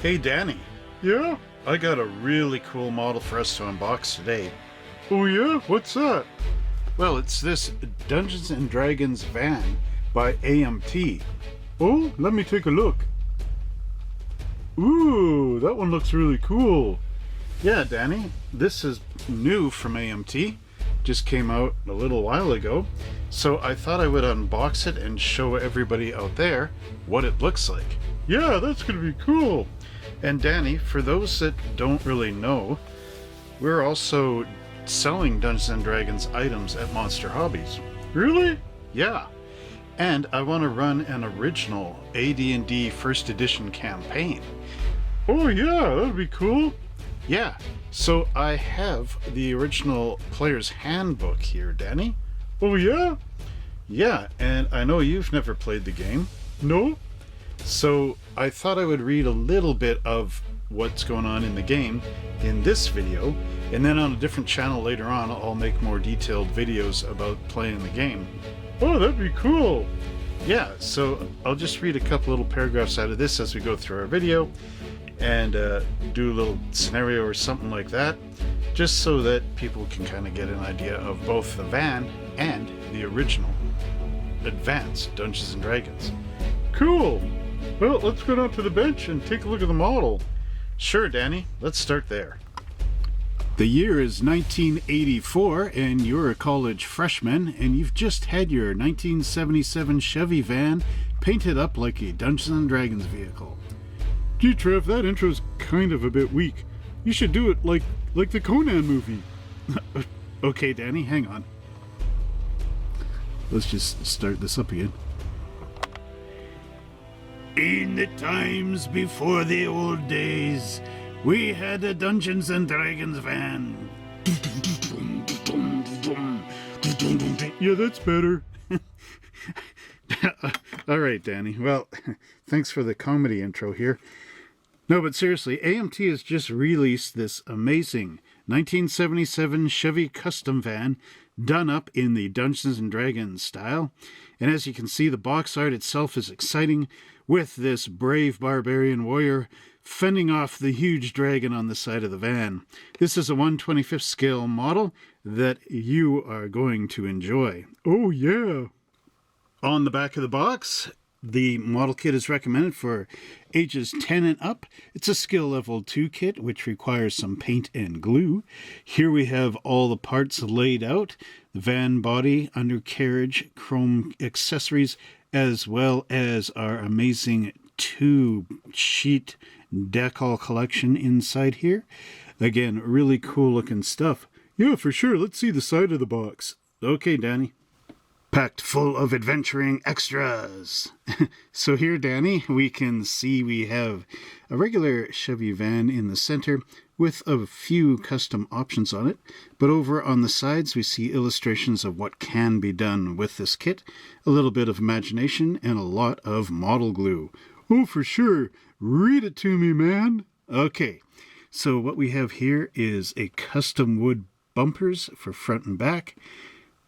Hey Danny, Yeah? I got a really cool model for us to unbox today. Oh yeah? What's that? Well, it's this Dungeons and Dragons van by AMT. Oh, let me take a look. Ooh, that one looks really cool. Yeah, Danny, this is new from AMT. Just came out a little while ago. So I thought I would unbox it and show everybody out there what it looks like. Yeah, that's gonna be cool. And Danny, for those that don't really know, we're also selling Dungeons and Dragons items at Monster Hobbies. Really? Yeah. And I want to run an original AD&D first edition campaign. Oh yeah, that'd be cool. Yeah. So I have the original player's handbook here, Danny. Oh yeah? Yeah, and I know you've never played the game. No? So I thought I would read a little bit of what's going on in the game in this video, and then on a different channel later on I'll make more detailed videos about playing the game. Oh, that'd be cool. Yeah, so I'll just read a couple little paragraphs out of this as we go through our video and do a little scenario or something like that, just so that people can kind of get an idea of both the van and the original advanced Dungeons and Dragons. Cool. Well, let's go down to the bench and take a look at the model. Sure, Danny, let's start there. The year is 1984, and you're a college freshman, and you've just had your 1977 Chevy van painted up like a Dungeons and Dragons vehicle. Gee, Trev, that intro's kind of a bit weak. You should do it like the Conan movie. Okay, Danny, hang on. Let's just start this up again. In the times before the old days, we had a Dungeons and Dragons van. Yeah, that's better. All right, Danny. Well, thanks for the comedy intro here. No, but seriously, AMT has just released this amazing 1977 Chevy custom van done up in the Dungeons and Dragons style. And as you can see, the box art itself is exciting, with this brave barbarian warrior fending off the huge dragon on the side of the van. This is a 1/25th scale model that you are going to enjoy. Oh yeah. On the back of the box, the model kit is recommended for ages 10 and up. It's a skill level 2 kit, which requires some paint and glue. Here we have all the parts laid out: the van body, undercarriage, chrome accessories, as well as our amazing 2-sheet decal collection inside here. Again, really cool looking stuff. Yeah, for sure. Let's see the side of the box. Okay, Danny. Packed full of adventuring extras. So here, Danny, we can see we have a regular Chevy van in the center with a few custom options on it. But over on the sides, we see illustrations of what can be done with this kit, a little bit of imagination, and a lot of model glue. Oh, for sure. Read it to me, man. Okay, so what we have here is a custom wood bumpers for front and back,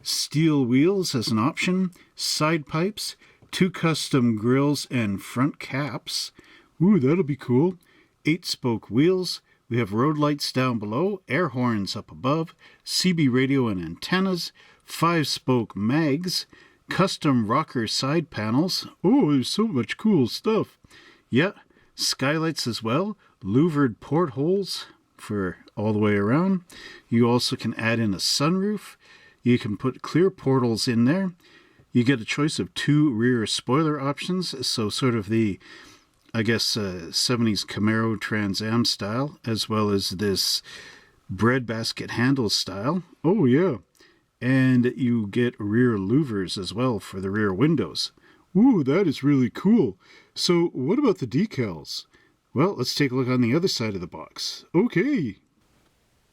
steel wheels as an option, side pipes, 2 custom grills and front caps. Ooh, that'll be cool. 8-spoke wheels. We have road lights down below, air horns up above, CB radio and antennas, 5-spoke mags, custom rocker side panels. Oh, there's so much cool stuff. Yeah, skylights as well, louvered portholes for all the way around. You also can add in a sunroof. You can put clear portals in there. You get a choice of 2 rear spoiler options, so sort of the, I guess, 70s Camaro Trans Am style, as well as this breadbasket handle style. Oh, yeah. And you get rear louvers as well for the rear windows. Ooh, that is really cool. So what about the decals? Well, let's take a look on the other side of the box. Okay.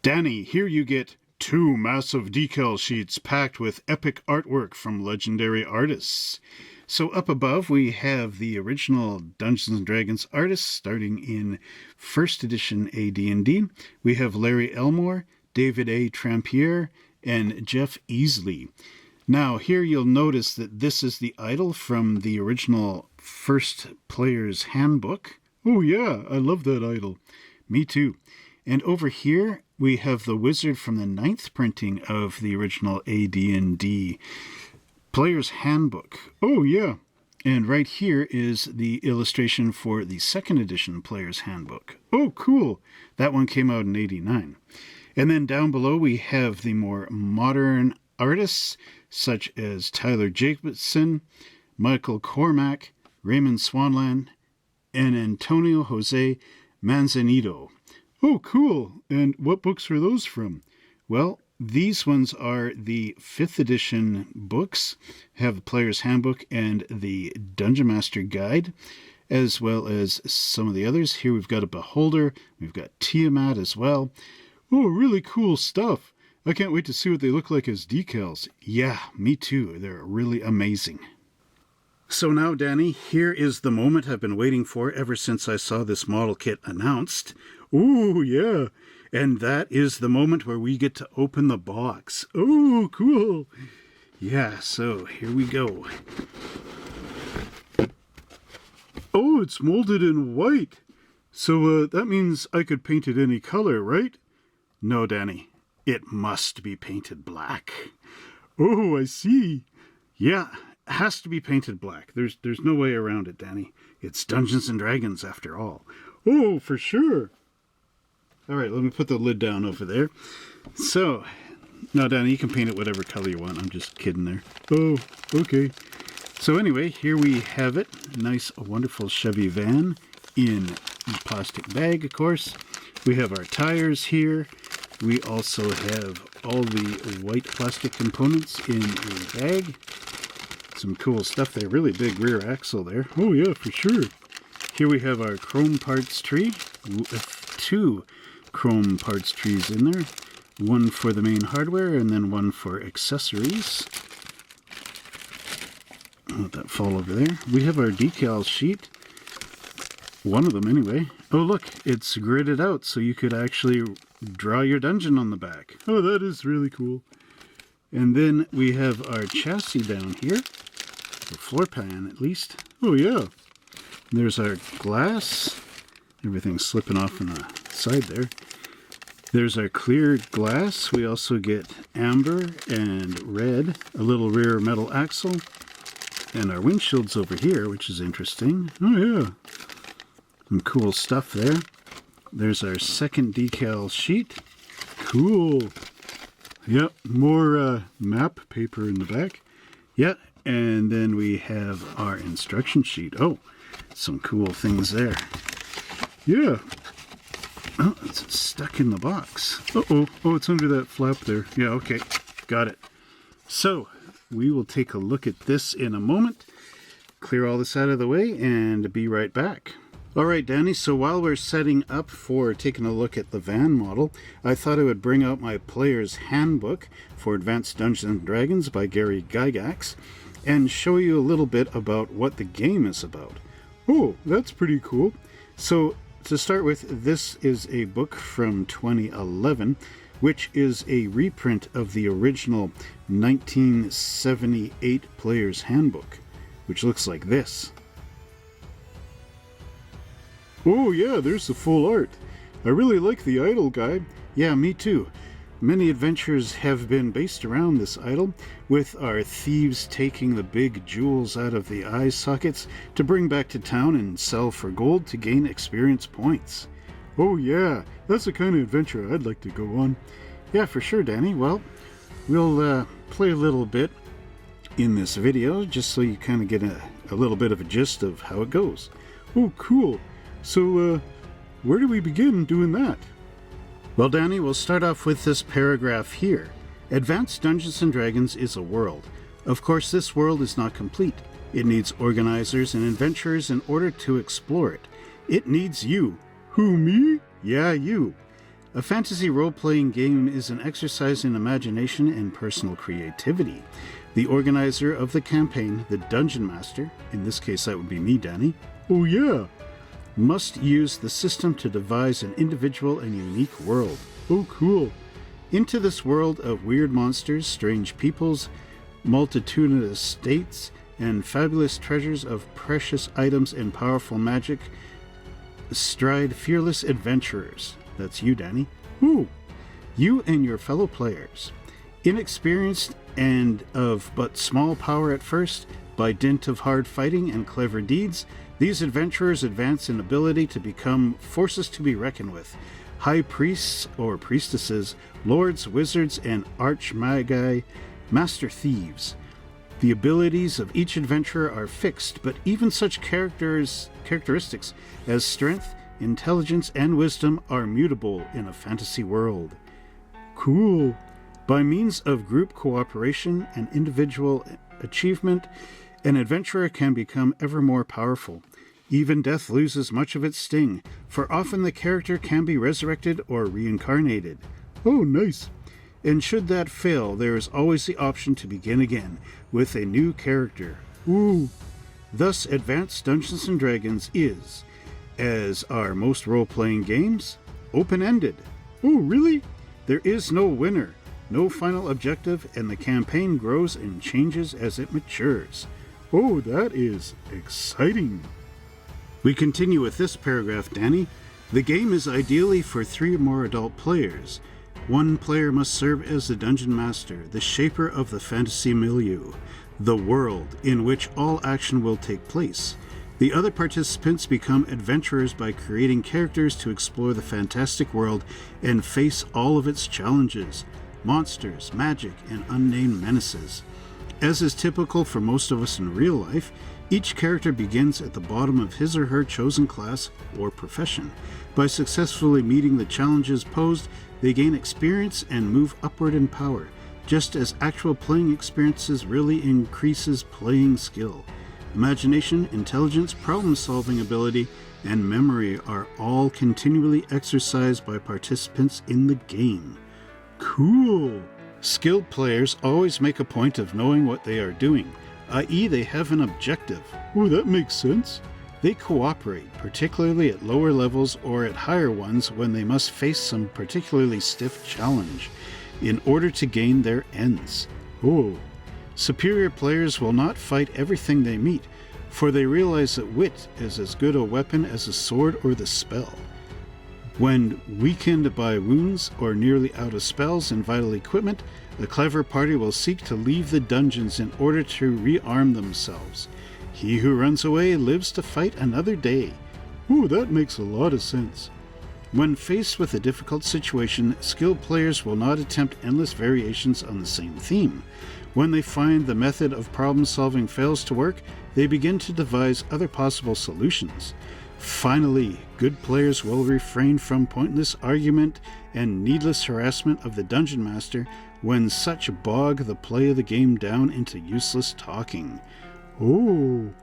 Danny, here you get 2 massive decal sheets packed with epic artwork from legendary artists. So up above we have the original Dungeons & Dragons artists starting in 1st edition AD&D. We have Larry Elmore, David A. Trampier, and Jeff Easley. Now here you'll notice that this is the idol from the original first player's handbook. Oh yeah, I love that idol. Me too. And over here, we have the wizard from the 9th printing of the original AD&D Player's Handbook. Oh yeah. And right here is the illustration for the 2nd edition Player's Handbook. Oh, cool. That one came out in '89. And then down below we have the more modern artists, such as Tyler Jacobson, Michael Cormack, Raymond Swanland, and Antonio Jose Manzanito. Oh, cool. And what books are those from? Well, these ones are the 5th edition books, have the Player's Handbook and the Dungeon Master Guide, as well as some of the others. Here we've got a Beholder, we've got Tiamat as well. Oh, really cool stuff. I can't wait to see what they look like as decals. Yeah, me too. They're really amazing. So now, Danny, here is the moment I've been waiting for ever since I saw this model kit announced. Oh, yeah. And that is the moment where we get to open the box. Oh, cool. Yeah, so here we go. Oh, it's molded in white. So that means I could paint it any color, right? No, Danny. It must be painted black. Oh, I see. Yeah, it has to be painted black. There's no way around it, Danny. It's Dungeons and Dragons after all. Oh, for sure. All right, let me put the lid down over there. So, now, Danny, you can paint it whatever color you want. I'm just kidding there. Oh, okay. So anyway, here we have it. A nice, wonderful Chevy van in a plastic bag, of course. We have our tires here. We also have all the white plastic components in a bag. Some cool stuff there. Really big rear axle there. Oh, yeah, for sure. Here we have our chrome parts tree with 2 chrome parts trees in there. One for the main hardware and then one for accessories. Let that fall over there. We have our decal sheet. One of them anyway. Oh look, it's gridded out so you could actually draw your dungeon on the back. Oh, that is really cool. And then we have our chassis down here. The floor pan at least. Oh yeah. There's our glass. Everything's slipping off on the side there. There's our clear glass. We also get amber and red, a little rear metal axle, and our windshield's over here, which is interesting. Oh yeah. Some cool stuff there. There's our 2nd decal sheet. Cool. Yep, more map paper in the back. Yeah, and then we have our instruction sheet. Oh, some cool things there. Yeah. Oh, it's stuck in the box. Uh-oh. Oh, it's under that flap there. Yeah, okay. Got it. So, we will take a look at this in a moment. Clear all this out of the way and be right back. All right, Danny, so while we're setting up for taking a look at the van model, I thought I would bring out my Player's Handbook for Advanced Dungeons & Dragons by Gary Gygax and show you a little bit about what the game is about. Oh, that's pretty cool. So, to start with, this is a book from 2011, which is a reprint of the original 1978 Player's Handbook, which looks like this. Oh yeah, there's the full art. I really like the idol guide. Yeah, me too. Many adventures have been based around this idol, with our thieves taking the big jewels out of the eye sockets to bring back to town and sell for gold to gain experience points. Oh yeah, that's the kind of adventure I'd like to go on. Yeah, for sure, Danny. Well, we'll play a little bit in this video, just so you kind of get a little bit of a gist of how it goes. Oh, cool. So, where do we begin doing that? Well, Danny, we'll start off with this paragraph here. Advanced Dungeons & Dragons is a world. Of course, this world is not complete. It needs organizers and adventurers in order to explore it. It needs you. Who, me? Yeah, you. A fantasy role-playing game is an exercise in imagination and personal creativity. The organizer of the campaign, the Dungeon Master, in this case that would be me, Danny, Oh yeah. must use the system to devise an individual and unique world. Oh, cool. Into this world of weird monsters, strange peoples, multitudinous states, and fabulous treasures of precious items and powerful magic, stride fearless adventurers. That's you, Danny. Ooh, You and your fellow players. Inexperienced and of but small power at first, by dint of hard fighting and clever deeds, these adventurers advance in ability to become forces to be reckoned with. High priests or priestesses, lords, wizards, and archmagi, master thieves. The abilities of each adventurer are fixed, but even such characteristics as strength, intelligence, and wisdom are mutable in a fantasy world. cool. By means of group cooperation and individual achievement, an adventurer can become ever more powerful. Even death loses much of its sting, for often the character can be resurrected or reincarnated. Oh, nice. And should that fail, there is always the option to begin again with a new character. Ooh, Thus, Advanced Dungeons & Dragons is, as are most role-playing games, open-ended. oh, really? There is no winner, no final objective, and the campaign grows and changes as it matures. Oh, that is exciting. We continue with this paragraph, Danny. The game is ideally for 3 or more adult players. One player must serve as the dungeon master, the shaper of the fantasy milieu, the world in which all action will take place. The other participants become adventurers by creating characters to explore the fantastic world and face all of its challenges, monsters, magic, and unnamed menaces. As is typical for most of us in real life, each character begins at the bottom of his or her chosen class or profession. By successfully meeting the challenges posed, they gain experience and move upward in power, just as actual playing experiences really increases playing skill. Imagination, intelligence, problem-solving ability, and memory are all continually exercised by participants in the game. Cool. Skilled players always make a point of knowing what they are doing, i.e. they have an objective. Oh, that makes sense. They cooperate, particularly at lower levels or at higher ones when they must face some particularly stiff challenge, in order to gain their ends. Oh, Superior players will not fight everything they meet, for they realize that wit is as good a weapon as a sword or the spell. When weakened by wounds or nearly out of spells and vital equipment, the clever party will seek to leave the dungeons in order to rearm themselves. He who runs away lives to fight another day. oh, that makes a lot of sense. When faced with a difficult situation, skilled players will not attempt endless variations on the same theme. When they find the method of problem-solving fails to work, they begin to devise other possible solutions. Finally, good players will refrain from pointless argument and needless harassment of the dungeon master when such bog the play of the game down into useless talking. Oh,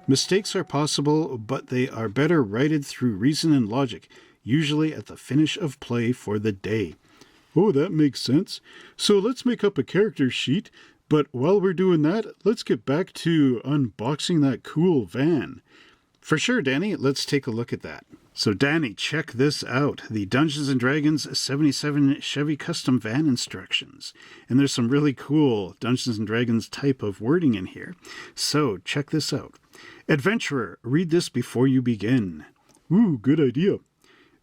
Mistakes are possible, but they are better righted through reason and logic, usually at the finish of play for the day. oh, that makes sense. So let's make up a character sheet, but while we're doing that, let's get back to unboxing that cool van. For sure, Danny, let's take a look at that. So Danny, check this out. The Dungeons & Dragons 77 Chevy Custom Van instructions. And there's some really cool Dungeons & Dragons type of wording in here. So check this out. Adventurer, read this before you begin. Ooh, good idea.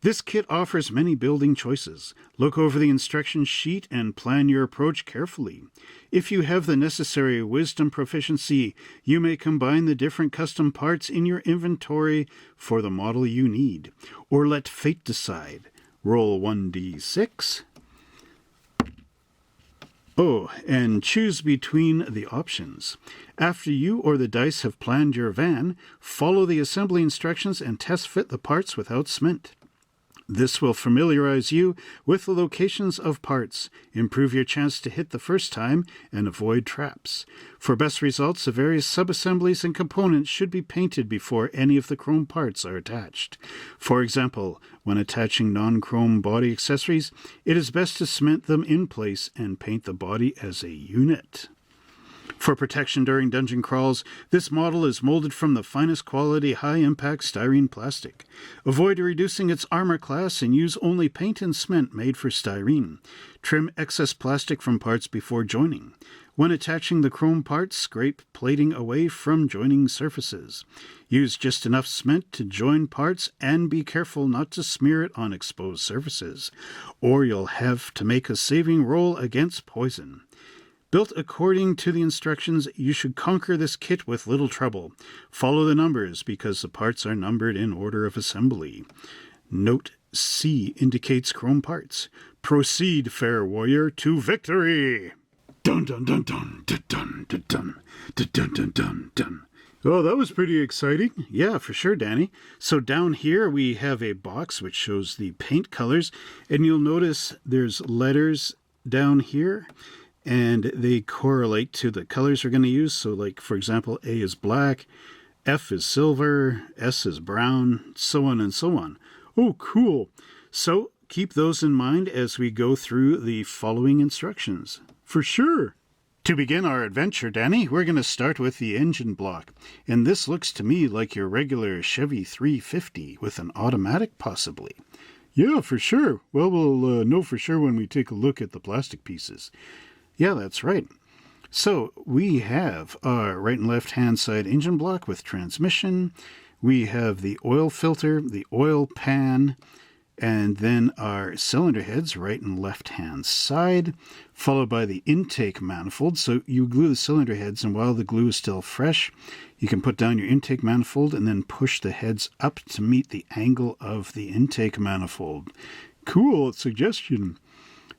This kit offers many building choices. Look over the instruction sheet and plan your approach carefully. If you have the necessary wisdom proficiency, you may combine the different custom parts in your inventory for the model you need. Or let fate decide. Roll 1d6. Oh, and choose between the options. After you or the dice have planned your van, follow the assembly instructions and test fit the parts without cement. This will familiarize you with the locations of parts, improve your chance to hit the first time, and avoid traps. For best results, the various subassemblies and components should be painted before any of the chrome parts are attached. For example, when attaching non-chrome body accessories, it is best to cement them in place and paint the body as a unit. For protection during dungeon crawls, this model is molded from the finest quality high-impact styrene plastic. Avoid reducing its armor class and use only paint and cement made for styrene. Trim excess plastic from parts before joining. When attaching the chrome parts, scrape plating away from joining surfaces. Use just enough cement to join parts and be careful not to smear it on exposed surfaces, or you'll have to make a saving roll against poison. Built according to the instructions, you should conquer this kit with little trouble. Follow the numbers because the parts are numbered in order of assembly. Note C indicates chrome parts. Proceed, fair warrior, to victory! Dun dun dun dun dun dun dun dun dun dun dun dun dun. Oh, that was pretty exciting. Yeah, for sure, Danny. So down here we have a box which shows the paint colors, and you'll notice there's letters down here, and they correlate to the colors we're going to use. So like, for example, A is black, F is silver, S is brown, so on and so on. Oh, cool. So keep those in mind as we go through the following instructions. For sure. To begin our adventure, Danny, we're going to start with the engine block. And this looks to me like your regular Chevy 350 with an automatic possibly. Yeah, for sure. Well, we'll know for sure when we take a look at the plastic pieces. Yeah, that's right. So we have our right and left hand side engine block with transmission. We have the oil filter, the oil pan, and then our cylinder heads, right and left hand side, followed by the intake manifold. So you glue the cylinder heads, and while the glue is still fresh, you can put down your intake manifold and then push the heads up to meet the angle of the intake manifold. Cool suggestion.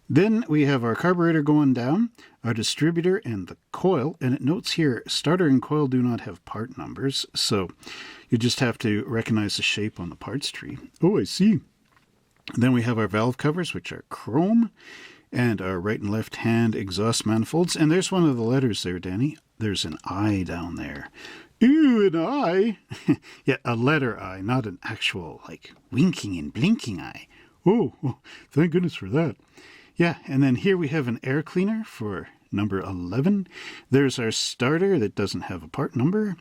Then we have our carburetor going down, our distributor, and the coil. And it notes here, starter and coil do not have part numbers, so you just have to recognize the shape on the parts tree. Oh, I see. Then we have our valve covers, which are chrome, and our right and left hand exhaust manifolds. And there's one of the letters there, Danny. There's an I down there. Ew, an eye. Yeah, a letter I, not an actual, like, winking and blinking eye. Oh, thank goodness for that. Yeah, and then here we have an air cleaner for number 11. There's our starter that doesn't have a part number.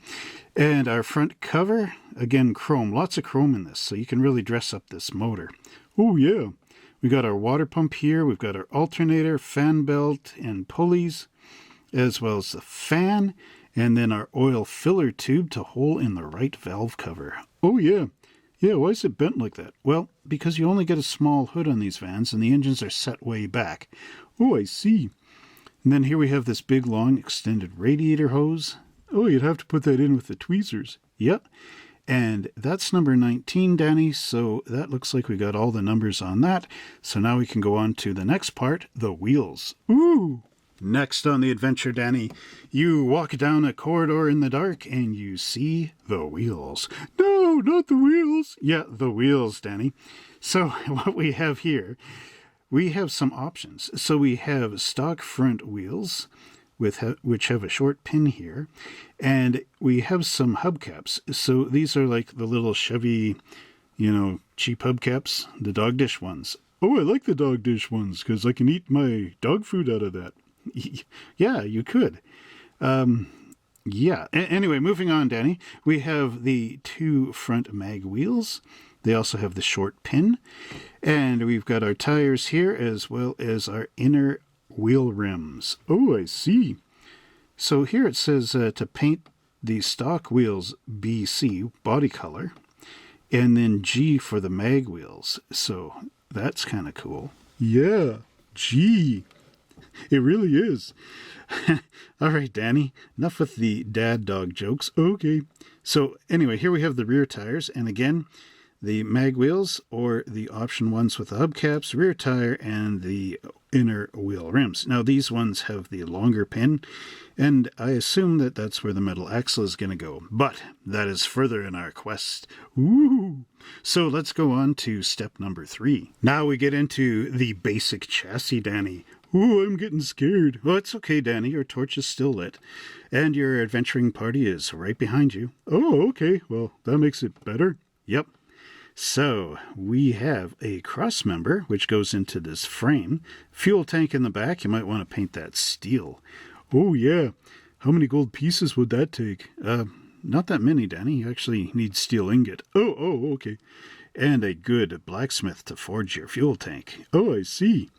And our front cover, again, chrome. Lots of chrome in this, so you can really dress up this motor. Oh, yeah. We got our water pump here. We've got our alternator, fan belt, and pulleys, as well as the fan, and then our oil filler tube to hole in the right valve cover. Oh, yeah. Yeah, why is it bent like that? Well, because you only get a small hood on these vans, and the engines are set way back. Oh, I see. And then here we have this big, long, extended radiator hose. Oh, you'd have to put that in with the tweezers. Yep. And that's number 19, Danny, so that looks like we got all the numbers on that. So now we can go on to the next part, the wheels. Ooh! Next on the adventure, Danny, you walk down a corridor in the dark and you see the wheels. No, not the wheels! Yeah, the wheels, Danny. So what we have here, we have some options. So we have stock front wheels, which have a short pin here, and we have some hubcaps. So these are like the little Chevy, cheap hubcaps, the dog dish ones. Oh, I like the dog dish ones because I can eat my dog food out of that. Yeah, you could. Anyway, moving on, Danny. We have the two front mag wheels. They also have the short pin. And we've got our tires here as well as our inner wheel rims. Oh, I see. So here it says to paint the stock wheels BC, body color, and then G for the mag wheels. So that's kind of cool. Yeah, G. It really is. All right, Danny, enough with the dad dog jokes. Okay. So anyway, here we have the rear tires, and again, the mag wheels or the option ones with the hubcaps, rear tire, and the inner wheel rims. Now these ones have the longer pin, and I assume that that's where the metal axle is going to go, but that is further in our quest. Ooh! So let's go on to step number 3. Now we get into the basic chassis, Danny. Ooh, I'm getting scared. Well, it's okay, Danny. Your torch is still lit, and your adventuring party is right behind you. Oh, okay. Well, that makes it better. Yep. So we have a cross member, which goes into this frame. Fuel tank in the back. You might want to paint that steel. Oh, yeah. How many gold pieces would that take? Not that many, Danny. You actually need steel ingot. Oh, okay. And a good blacksmith to forge your fuel tank. Oh, I see.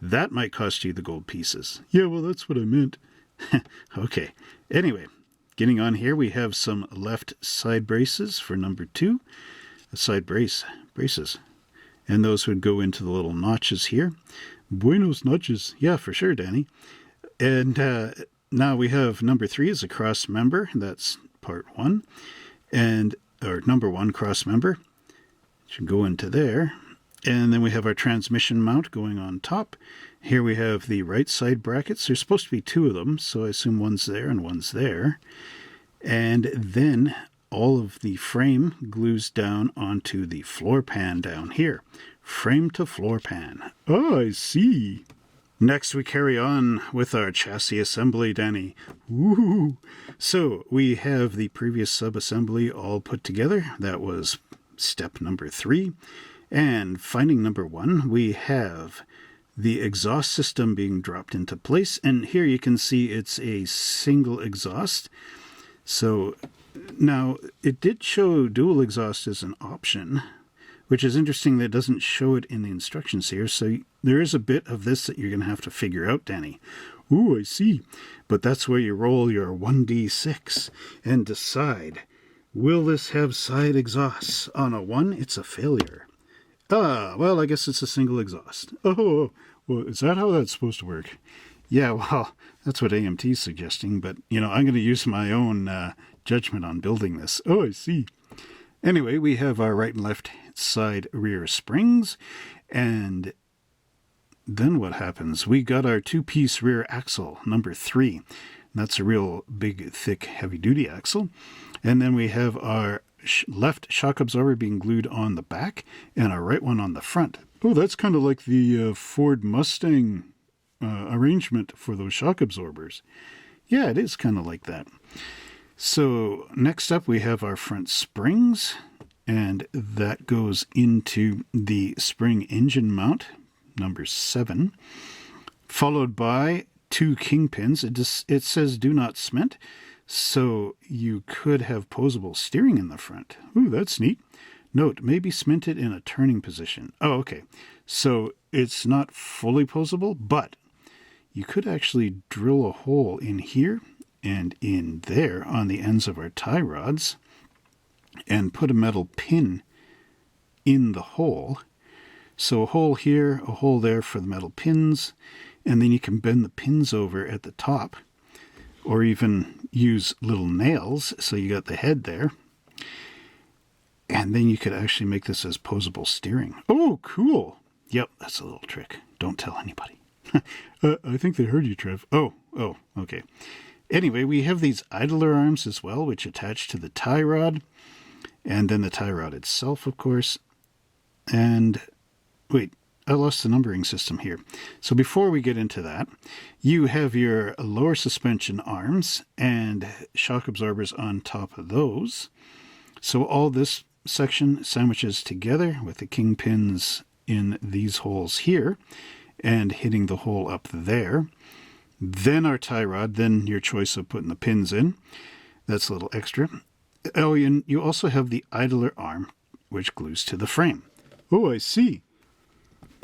That might cost you the gold pieces. Yeah, well, that's what I meant. Okay. Anyway, getting on here, we have some left side braces for number 2. Side braces. And those would go into the little notches here. Buenos noches. Yeah, for sure, Danny. And now we have number 3 as a cross member. That's part 1. Or number 1 cross member. Should go into there. And then we have our transmission mount going on top. Here we have the right side brackets. There's supposed to be 2 of them, so I assume one's there and one's there. And then all of the frame glues down onto the floor pan down here. Frame to floor pan. Oh, I see. Next, we carry on with our chassis assembly, Danny. Woo! So we have the previous sub-assembly all put together. That was step number 3. And finding number 1, we have the exhaust system being dropped into place. And here you can see it's a single exhaust. So now it did show dual exhaust as an option, which is interesting that it doesn't show it in the instructions here. So there is a bit of this that you're going to have to figure out, Danny. Ooh, I see. But that's where you roll your 1d6 and decide, will this have side exhausts? On a 1, it's a failure. Well, I guess it's a single exhaust. Oh, well, is that how that's supposed to work? Yeah, well, that's what AMT is suggesting, but, I'm going to use my own judgment on building this. Oh, I see. Anyway, we have our right and left side rear springs, and then what happens? We got our 2-piece rear axle, number 3. That's a real big, thick, heavy-duty axle. And then we have our left shock absorber being glued on the back, and our right one on the front. Oh, that's kind of like the Ford Mustang arrangement for those shock absorbers. Yeah, it is kind of like that. So next up we have our front springs, and that goes into the spring engine mount, number 7, followed by 2 kingpins. It says do not cement, so you could have posable steering in the front. Ooh, that's neat. Note, may be cemented in a turning position. Oh, okay. So it's not fully posable, but you could actually drill a hole in here and in there on the ends of our tie rods and put a metal pin in the hole. So a hole here, a hole there for the metal pins, and then you can bend the pins over at the top, or even use little nails, so you got the head there. And then you could actually make this as posable steering. Oh, cool. Yep, that's a little trick. Don't tell anybody. I think they heard you, Trev. Oh, okay. Anyway, we have these idler arms as well, which attach to the tie rod, and then the tie rod itself, of course. And wait, I lost the numbering system here. So before we get into that, you have your lower suspension arms and shock absorbers on top of those. So all this section sandwiches together with the kingpins in these holes here and hitting the hole up there. Then our tie rod, then your choice of putting the pins in. That's a little extra. Oh, and you also have the idler arm, which glues to the frame. Oh, I see.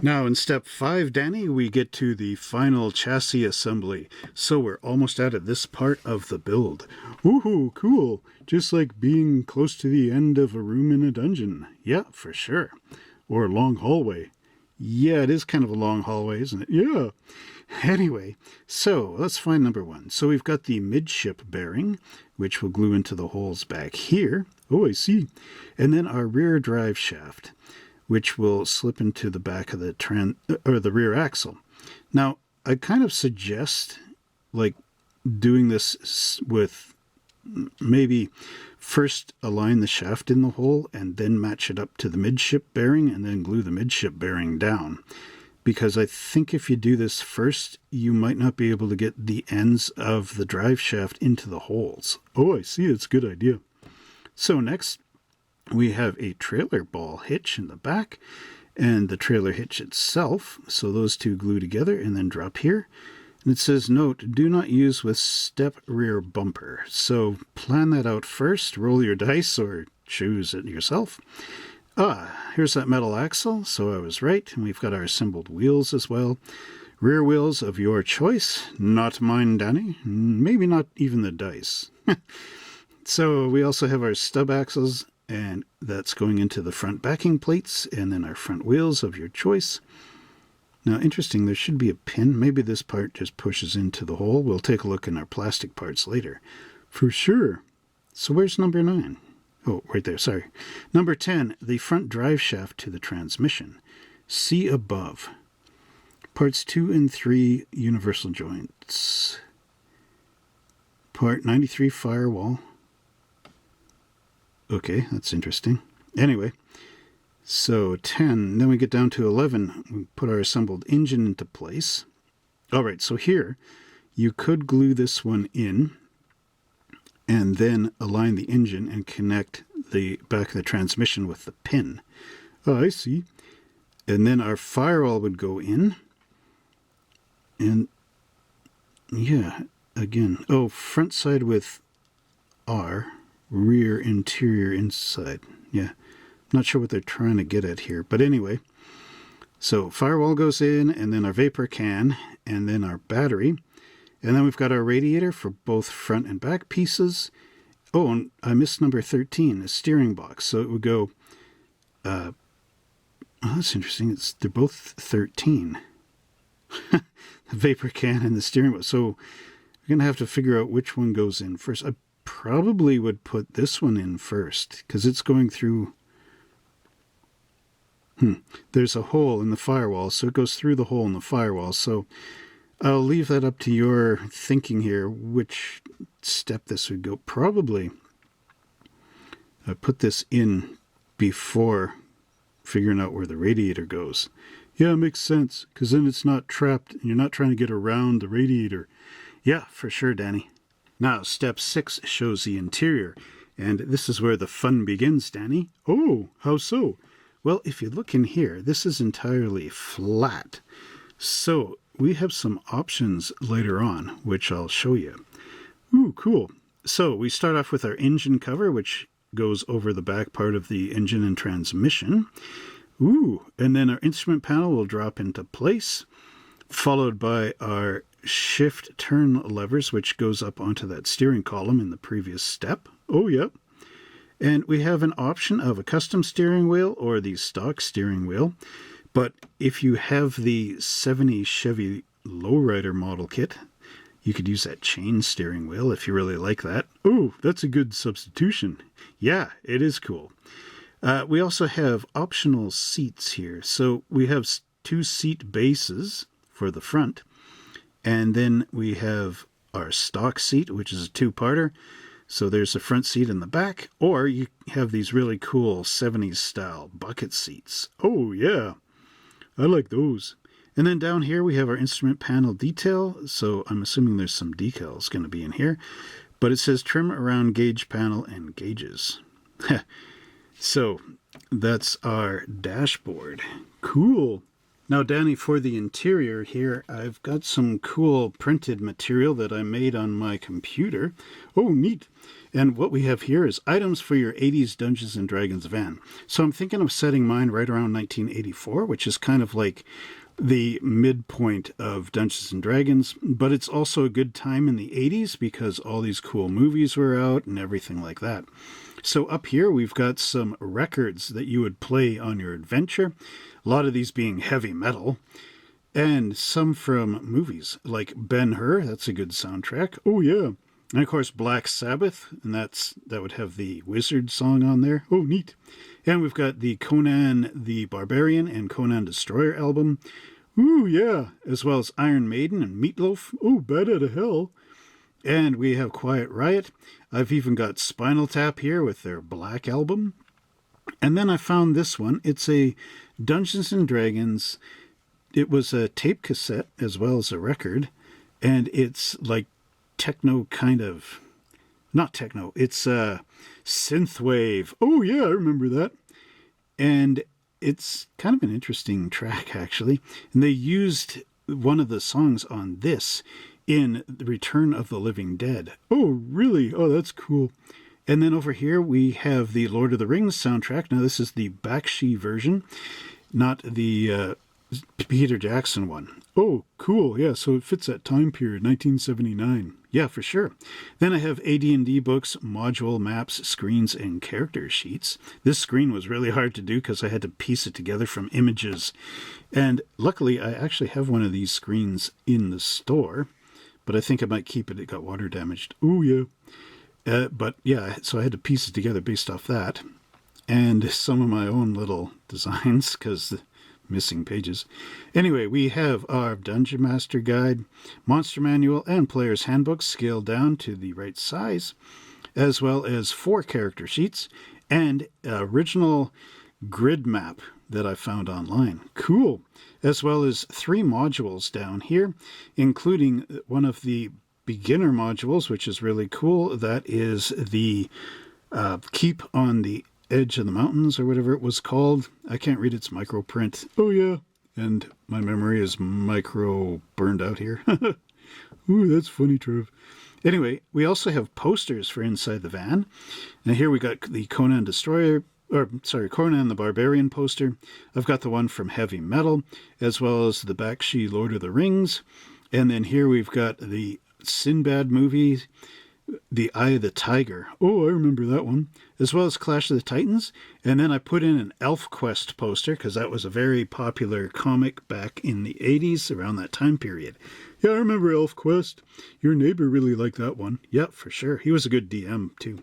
Now in step 5, Danny, we get to the final chassis assembly. So we're almost out of this part of the build. Ooh, cool. Just like being close to the end of a room in a dungeon. Yeah, for sure. Or a long hallway. Yeah, it is kind of a long hallway, isn't it? Yeah. Anyway, so let's find number 1. So we've got the midship bearing, which will glue into the holes back here. Oh, I see. And then our rear drive shaft, which will slip into the back of the rear axle. Now, I kind of suggest like doing this with maybe first align the shaft in the hole and then match it up to the midship bearing and then glue the midship bearing down. Because I think if you do this first, you might not be able to get the ends of the drive shaft into the holes. Oh, I see. It's a good idea. So next, we have a trailer ball hitch in the back and the trailer hitch itself. So those two glue together and then drop here. And it says, note, do not use with step rear bumper. So plan that out first, roll your dice or choose it yourself. Here's that metal axle, so I was right. And we've got our assembled wheels as well. Rear wheels of your choice, not mine, Danny. Maybe not even the dice. So we also have our stub axles, and that's going into the front backing plates, and then our front wheels of your choice. Now, interesting, there should be a pin. Maybe this part just pushes into the hole. We'll take a look in our plastic parts later. For sure. So where's number 9? Oh, right there, sorry. Number 10, the front drive shaft to the transmission. See above. Parts 2 and 3, universal joints. Part 93, firewall. Okay, that's interesting. Anyway, so 10, then we get down to 11. We put our assembled engine into place. All right, so here, you could glue this one in and then align the engine and connect the back of the transmission with the pin. Oh, I see. And then our firewall would go in. And yeah, again, oh, front side with R, rear interior inside. Yeah, not sure what they're trying to get at here. But anyway, so firewall goes in, and then our vapor can, and then our battery. And then we've got our radiator for both front and back pieces. Oh, and I missed number 13, a steering box. So it would go, oh, that's interesting. They're both 13. The vapor can and the steering wheel. So we're going to have to figure out which one goes in first. I probably would put this one in first because it's going through. There's a hole in the firewall, so it goes through the hole in the firewall. So I'll leave that up to your thinking here, which step this would go. Probably I put this in before figuring out where the radiator goes. Yeah, it makes sense, because then it's not trapped, and you're not trying to get around the radiator. Yeah, for sure, Danny. Now, step 6 shows the interior, and this is where the fun begins, Danny. Oh, how so? Well, if you look in here, this is entirely flat. So we have some options later on, which I'll show you. Ooh, cool. So we start off with our engine cover, which goes over the back part of the engine and transmission. Ooh, and then our instrument panel will drop into place, followed by our shift turn levers, which goes up onto that steering column in the previous step. Oh, yep. And we have an option of a custom steering wheel or the stock steering wheel. But if you have the 70 Chevy Lowrider model kit, you could use that chain steering wheel if you really like that. Oh, that's a good substitution. Yeah, it is cool. We also have optional seats here. So we have 2 seat bases for the front. And then we have our stock seat, which is a 2-parter. So there's the front seat and the back. Or you have these really cool 70s style bucket seats. Oh, yeah. I like those. And then down here we have our instrument panel detail. So I'm assuming there's some decals going to be in here. But it says trim around gauge panel and gauges. So that's our dashboard. Cool. Now, Danny, for the interior here, I've got some cool printed material that I made on my computer. Oh, neat. And what we have here is items for your 80s Dungeons & Dragons van. So I'm thinking of setting mine right around 1984, which is kind of like the midpoint of Dungeons & Dragons, but it's also a good time in the 80s because all these cool movies were out and everything like that. So up here we've got some records that you would play on your adventure, a lot of these being heavy metal, and some from movies like Ben-Hur, that's a good soundtrack. Oh, yeah. And of course Black Sabbath, and that would have the Wizard song on there. Oh, neat. And we've got the Conan the Barbarian and Conan Destroyer album. Ooh, yeah. As well as Iron Maiden and Meatloaf. Oh, Bat Out of Hell. And we have Quiet Riot. I've even got Spinal Tap here with their Black album. And then I found this one. It's a Dungeons & Dragons. It was a tape cassette as well as a record. And it's like techno kind of... Not techno. It's synthwave. Oh, yeah, I remember that. And it's kind of an interesting track, actually. And they used one of the songs on this in The Return of the Living Dead. Oh, really? Oh, that's cool. And then over here we have the Lord of the Rings soundtrack. Now this is the Bakshi version, not the Peter Jackson one. Oh, cool. Yeah, so it fits that time period, 1979. Yeah, for sure. Then I have AD&D books, module maps, screens, and character sheets. This screen was really hard to do because I had to piece it together from images. And luckily, I actually have one of these screens in the store, but I think I might keep it. It got water damaged. Oh, yeah. But yeah, so I had to piece it together based off that. And some of my own little designs because missing pages. Anyway, we have our Dungeon Master Guide, Monster Manual, and Player's Handbook scaled down to the right size, as well as 4 character sheets and original grid map that I found online. Cool. As well as 3 modules down here, including one of the beginner modules, which is really cool. That is the Keep on the Edge of the Mountains, or whatever it was called. I can't read its micro print. Oh, yeah. And my memory is micro burned out here. Ooh, that's funny, Trev. Anyway, we also have posters for inside the van. Now here we got the Conan Conan the Barbarian poster. I've got the one from Heavy Metal, as well as the Bakshi Lord of the Rings. And then here we've got the Sinbad movie, The Eye of the Tiger. Oh, I remember that one. As well as Clash of the Titans. And then I put in an ElfQuest poster because that was a very popular comic back in the 80s, around that time period. Yeah, I remember ElfQuest. Your neighbor really liked that one. Yeah, for sure. He was a good DM too.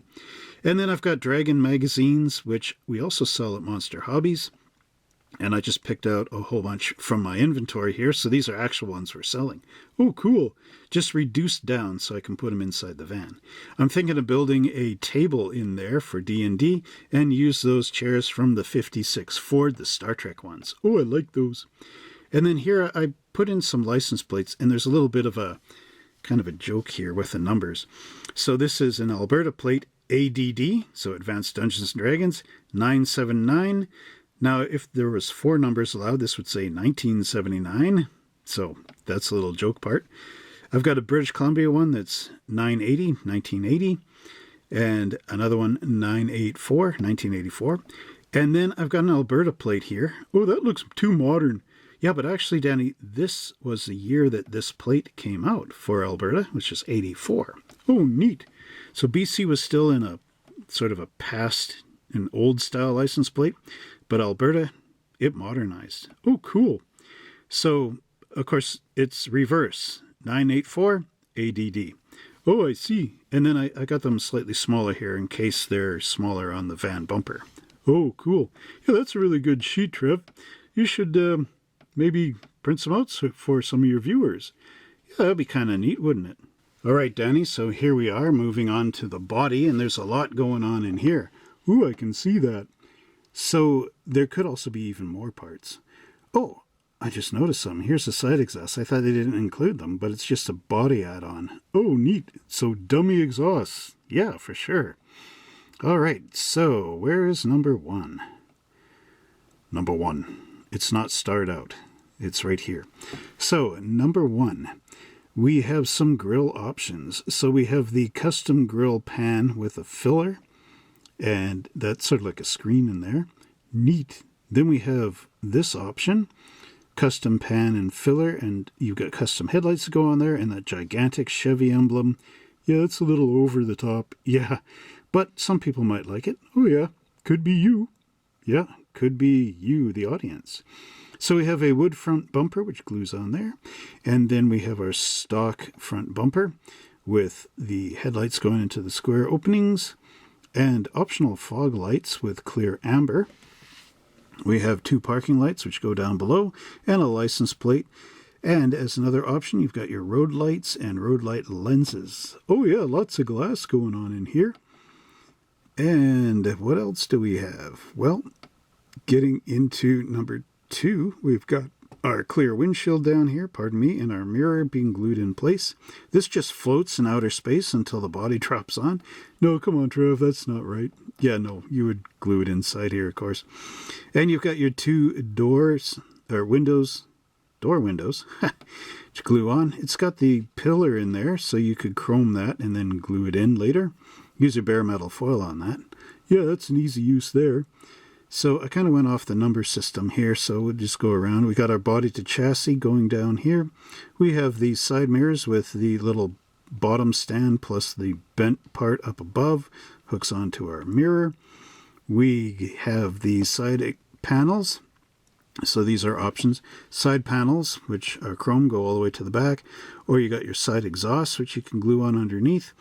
And then I've got Dragon magazines, which we also sell at Monster Hobbies. And I just picked out a whole bunch from my inventory here. So these are actual ones we're selling. Oh, cool. Just reduced down so I can put them inside the van. I'm thinking of building a table in there for D&D and use those chairs from the 56 Ford, the Star Trek ones. Oh, I like those. And then here I put in some license plates, and there's a little bit of a kind of a joke here with the numbers. So this is an Alberta plate ADD, so Advanced Dungeons & Dragons, 979. Now, if there was 4 numbers allowed, this would say 1979. So that's a little joke part. I've got a British Columbia one that's 980, 1980, and another one 984, 1984. And then I've got an Alberta plate here. Oh, that looks too modern. Yeah, but actually, Danny, this was the year that this plate came out for Alberta, which is 84. Oh, neat. So BC was still in a sort of a past, an old style license plate, but Alberta, it modernized. Oh, cool. So, of course, it's reverse, 984 ADD. Oh, I see. And then I got them slightly smaller here in case they're smaller on the van bumper. Oh, cool. Yeah, that's a really good sheet, Trev. You should maybe print some out for some of your viewers. Yeah, that'd be kind of neat, wouldn't it? All right, Danny, so here we are moving on to the body, and there's a lot going on in here. Ooh, I can see that. So there could also be even more parts. Oh, I just noticed some. Here's the side exhausts. I thought they didn't include them, but it's just a body add-on. Oh, neat. So dummy exhausts. Yeah, for sure. All right, so where is number 1? Number 1. It's not starred out. It's right here. So, number 1. We have some grill options. So we have the custom grill pan with a filler, and that's sort of like a screen in there. Neat. Then we have this option, custom pan and filler, and you've got custom headlights to go on there, and that gigantic Chevy emblem. Yeah, that's a little over the top. Yeah, but some people might like it. Oh, yeah. Could be you. Yeah, could be you, the audience. So we have a wood front bumper, which glues on there. And then we have our stock front bumper with the headlights going into the square openings and optional fog lights with clear amber. We have 2 parking lights, which go down below, and a license plate. And as another option, you've got your road lights and road light lenses. Oh, yeah, lots of glass going on in here. And what else do we have? Well, getting into number 2, we've got our clear windshield down here, and our mirror being glued in place. This just floats in outer space until the body drops on. No, come on, Trev, that's not right. Yeah, no, you would glue it inside here, of course. And you've got your 2 door windows, to glue on. It's got the pillar in there, so you could chrome that and then glue it in later. Use your bare metal foil on that. Yeah, that's an easy use there. So I kind of went off the number system here, so we'll just go around. We got our body to chassis going down here. We have the side mirrors with the little bottom stand plus the bent part up above, hooks onto our mirror. We have the side panels. So these are options. Side panels, which are chrome, go all the way to the back. Or you got your side exhausts, which you can glue on underneath.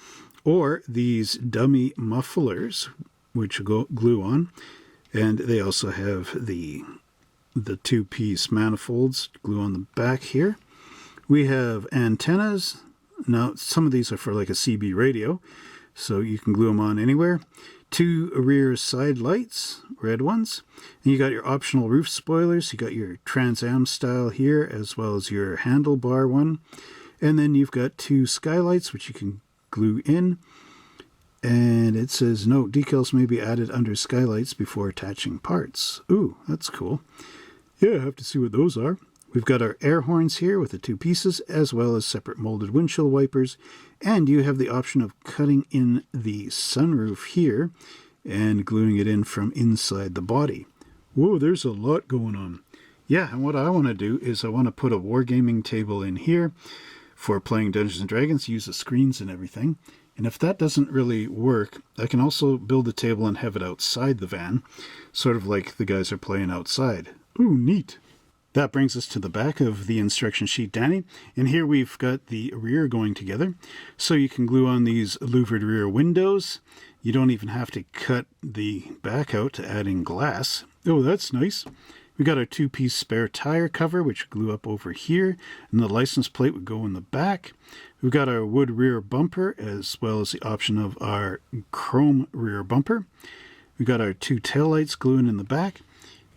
Or these dummy mufflers, which go glue on. And they also have the two-piece manifolds, glue on the back here. We have antennas. Now, some of these are for like a CB radio, so you can glue them on anywhere. 2 rear side lights, red ones. And you got your optional roof spoilers. You got your Trans Am style here, as well as your handlebar one. And then you've got 2 skylights, which you can glue in. And it says, note, decals may be added under skylights before attaching parts. Ooh, that's cool. Yeah, I have to see what those are. We've got our air horns here with the 2 pieces, as well as separate molded windshield wipers. And you have the option of cutting in the sunroof here and gluing it in from inside the body. Whoa, there's a lot going on. Yeah, and what I want to do is I want to put a wargaming table in here for playing Dungeons & Dragons, use the screens and everything. And if that doesn't really work, I can also build a table and have it outside the van, sort of like the guys are playing outside. Ooh, neat. That brings us to the back of the instruction sheet, Danny. And here we've got the rear going together. So you can glue on these louvered rear windows. You don't even have to cut the back out to add in glass. Oh, that's nice. We got our 2-piece spare tire cover, which glue up over here, and the license plate would go in the back. We've got our wood rear bumper, as well as the option of our chrome rear bumper. We got our 2 taillights gluing in the back,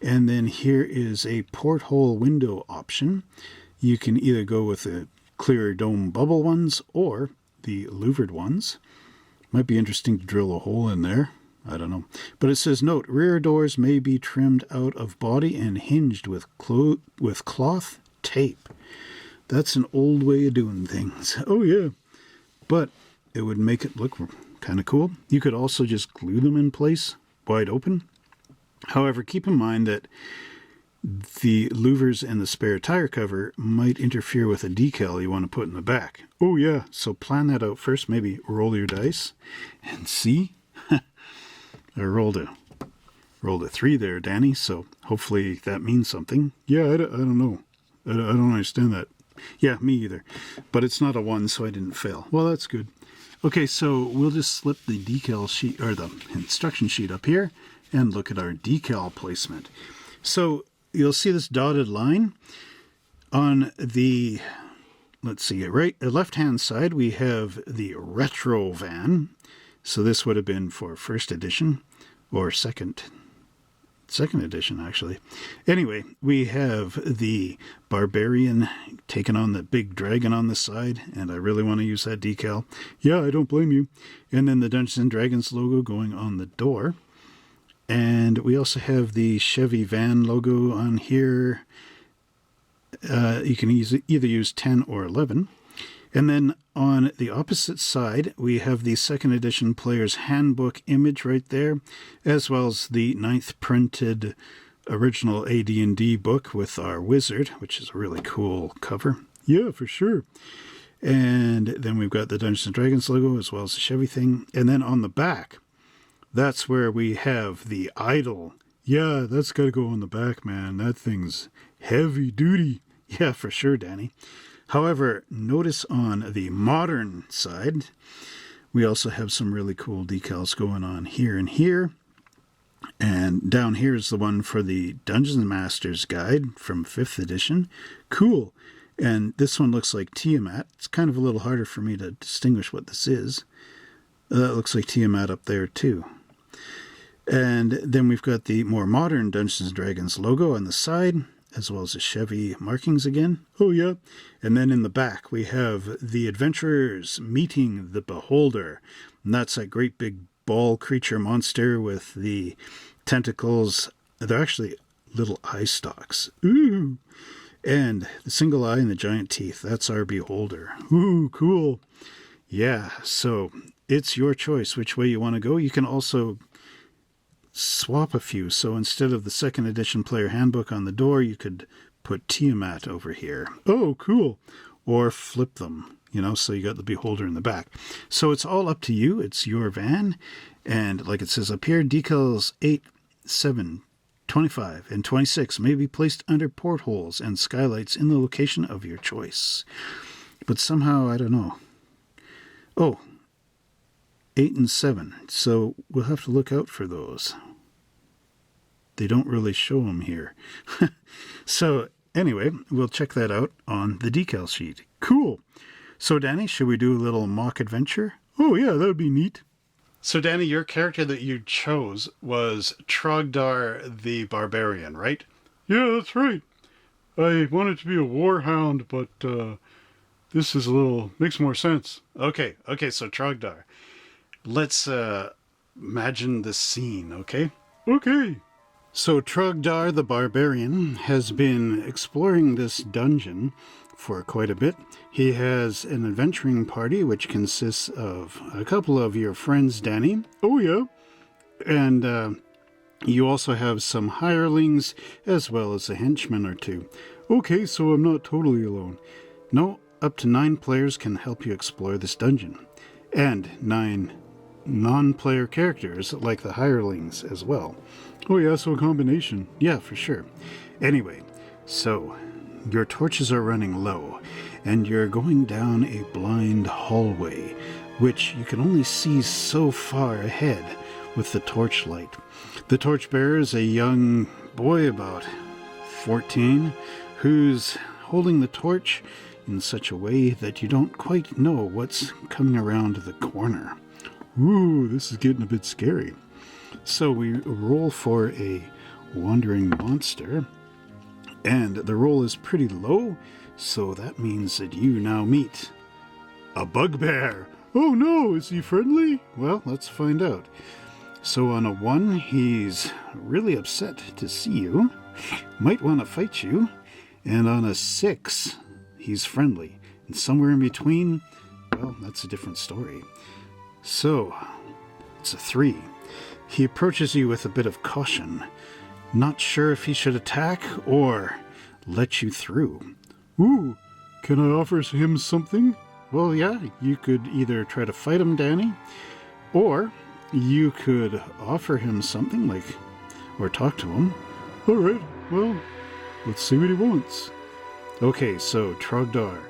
and then here is a porthole window option. You can either go with the clear dome bubble ones or the louvered ones. Might be interesting to drill a hole in there. I don't know. But it says, note, rear doors may be trimmed out of body and hinged with cloth tape. That's an old way of doing things. Oh, yeah. But it would make it look kind of cool. You could also just glue them in place, wide open. However, keep in mind that the louvers and the spare tire cover might interfere with a decal you want to put in the back. Oh, yeah. So plan that out first. Maybe roll your dice and see. I rolled a 3 there, Danny, so hopefully that means something. Yeah, I don't know. I don't understand that. Yeah, me either. But it's not a 1, so I didn't fail. Well, that's good. Okay, so we'll just slip the decal sheet, or the instruction sheet up here, and look at our decal placement. So you'll see this dotted line on the, let's see, left-hand side, we have the retro van. So this would have been for first edition, or second edition, actually. Anyway, we have the barbarian taking on the big dragon on the side, and I really want to use that decal. Yeah, I don't blame you. And then the Dungeons & Dragons logo going on the door. And we also have the Chevy van logo on here. You can either use 10 or 11. And then on the opposite side, we have the second edition player's handbook image right there, as well as the 9th printed original AD&D book with our wizard, which is a really cool cover. Yeah, for sure. And then we've got the Dungeons & Dragons logo, as well as the Chevy thing. And then on the back, that's where we have the idol. Yeah, that's got to go on the back, man. That thing's heavy duty. Yeah, for sure, Danny. However, notice on the modern side, we also have some really cool decals going on here and here. And down here is the one for the Dungeons Master's Guide from 5th edition. Cool. And this one looks like Tiamat. It's kind of a little harder for me to distinguish what this is. That looks like Tiamat up there too. And then we've got the more modern Dungeons & Dragons logo on the side, as well as the Chevy markings again. Oh, yeah. And then in the back, we have the adventurers meeting the beholder. And that's that great big ball creature monster with the tentacles. They're actually little eye stalks. Ooh. And the single eye and the giant teeth. That's our beholder. Ooh, cool. Yeah, so it's your choice which way you want to go. You can also swap a few. So instead of the second edition player handbook on the door, you could put Tiamat over here. Oh, cool. Or flip them, so you got the beholder in the back. So it's all up to you. It's your van. And like it says up here, decals 8, 7, 25, and 26 may be placed under portholes and skylights in the location of your choice. But somehow, I don't know. Oh, 8 and 7. So we'll have to look out for those. They don't really show them here. So anyway, we'll check that out on the decal sheet. Cool. So Danny, should we do a little mock adventure? Oh, yeah, that would be neat. So Danny, your character that you chose was Trogdar the Barbarian, right? Yeah, that's right. I wanted to be a warhound, but this is makes more sense. Okay, so Trogdar. Let's imagine the scene, okay? Okay. So Trogdar the Barbarian has been exploring this dungeon for quite a bit. He has an adventuring party which consists of a couple of your friends, Danny. Oh, yeah. And you also have some hirelings as well as a henchman or two. Okay, so I'm not totally alone. No, up to 9 players can help you explore this dungeon. And 9 non-player characters like the hirelings as well. Oh, yeah, so a combination. Yeah, for sure. Anyway, so your torches are running low, and you're going down a blind hallway, which you can only see so far ahead with the torchlight. The torchbearer is a young boy about 14 who's holding the torch in such a way that you don't quite know what's coming around the corner. Ooh, this is getting a bit scary. So we roll for a wandering monster, and the roll is pretty low, so that means that you now meet a bugbear. Oh no, is he friendly? Well, let's find out. So on a 1, he's really upset to see you, might want to fight you, and on a 6, he's friendly, and somewhere in between, well, that's a different story. So, it's a 3. He approaches you with a bit of caution, not sure if he should attack or let you through. Ooh, can I offer him something? Well, yeah, you could either try to fight him, Danny, or you could offer him something, or talk to him. All right, well, let's see what he wants. Okay, so Trogdar,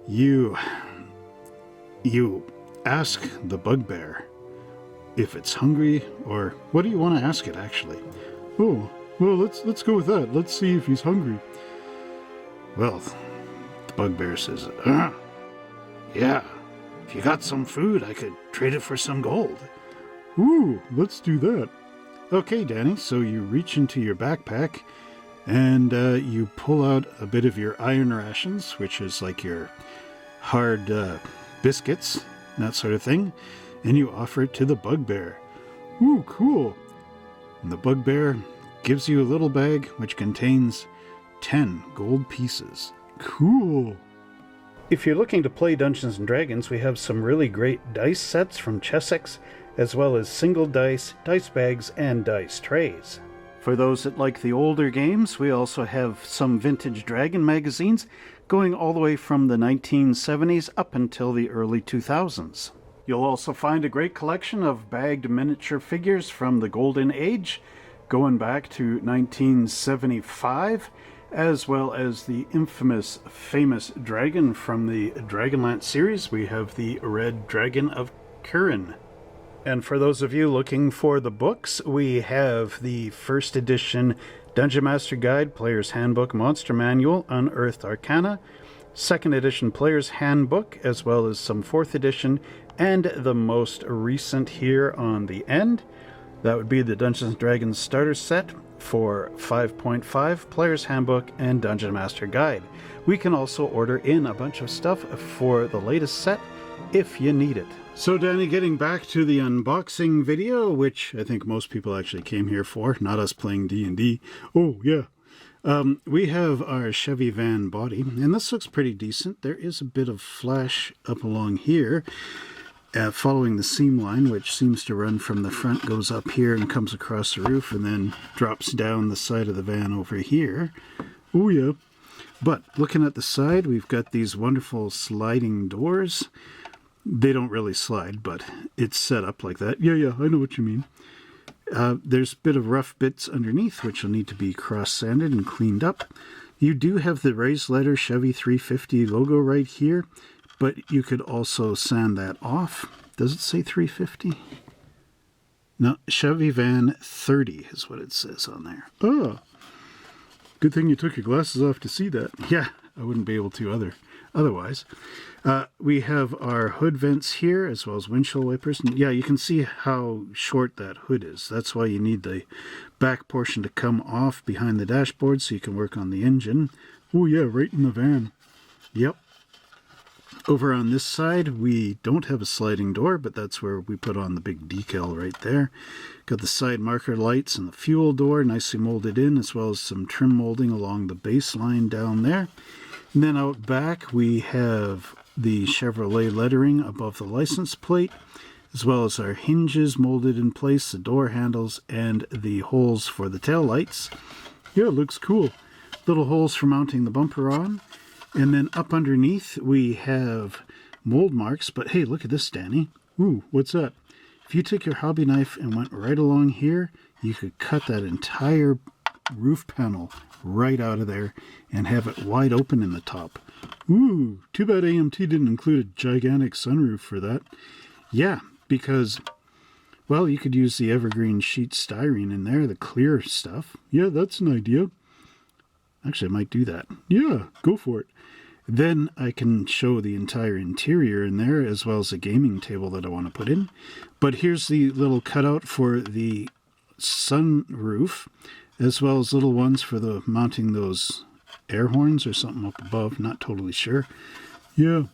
you ask the bugbear if it's hungry, or what do you want to ask it, actually? Oh, well, let's go with that. Let's see if he's hungry. Well, the bugbear says, yeah, if you got some food, I could trade it for some gold. Ooh, let's do that. Okay, Danny, so you reach into your backpack, and you pull out a bit of your iron rations, which is like your hard biscuits, that sort of thing, and you offer it to the bugbear. Ooh, cool. And the bugbear gives you a little bag which contains 10 gold pieces. Cool. If you're looking to play Dungeons & Dragons, we have some really great dice sets from Chessex, as well as single dice, dice bags, and dice trays. For those that like the older games, we also have some vintage Dragon magazines going all the way from the 1970s up until the early 2000s. You'll also find a great collection of bagged miniature figures from the Golden Age, going back to 1975, as well as the infamous, famous dragon from the Dragonlance series. We have the Red Dragon of Kirin. And for those of you looking for the books, we have the first edition Dungeon Master Guide, Player's Handbook, Monster Manual, Unearthed Arcana, second edition Player's Handbook, as well as some fourth edition, and the most recent here on the end. That would be the Dungeons & Dragons Starter Set for 5.5, Player's Handbook, and Dungeon Master Guide. We can also order in a bunch of stuff for the latest set if you need it. So Danny, getting back to the unboxing video, which I think most people actually came here for, not us playing D&D. Oh, yeah. We have our Chevy van body, and this looks pretty decent. There is a bit of flash up along here. following the seam line, which seems to run from the front, goes up here and comes across the roof and then drops down the side of the van over here. Oh, yeah. But looking at the side, we've got these wonderful sliding doors. They don't really slide, but it's set up like that. Yeah, I know what you mean. There's a bit of rough bits underneath, which will need to be cross-sanded and cleaned up. You do have the raised letter Chevy 350 logo right here, but you could also sand that off. Does it say 350? No, Chevy Van 30 is what it says on there. Oh, good thing you took your glasses off to see that. Yeah, I wouldn't be able to otherwise. We have our hood vents here, as well as windshield wipers. And yeah, you can see how short that hood is. That's why you need the back portion to come off behind the dashboard so you can work on the engine. Oh, yeah, right in the van. Yep. Over on this side, we don't have a sliding door, but that's where we put on the big decal right there. Got the side marker lights and the fuel door nicely molded in, as well as some trim molding along the base line down there. And then out back, we have the Chevrolet lettering above the license plate, as well as our hinges molded in place, the door handles, and the holes for the tail lights. Yeah, it looks cool. Little holes for mounting the bumper on. And then up underneath, we have mold marks. But hey, look at this, Danny. Ooh, what's that? If you took your hobby knife and went right along here, you could cut that entire roof panel right out of there and have it wide open in the top. Ooh, too bad AMT didn't include a gigantic sunroof for that. Yeah, because, well, you could use the evergreen sheet styrene in there, the clear stuff. Yeah, that's an idea. Actually, I might do that. Yeah, go for it. Then I can show the entire interior in there, as well as a gaming table that I want to put in. But here's the little cutout for the sunroof, as well as little ones for the mounting those air horns or something up above. Not totally sure. Yeah.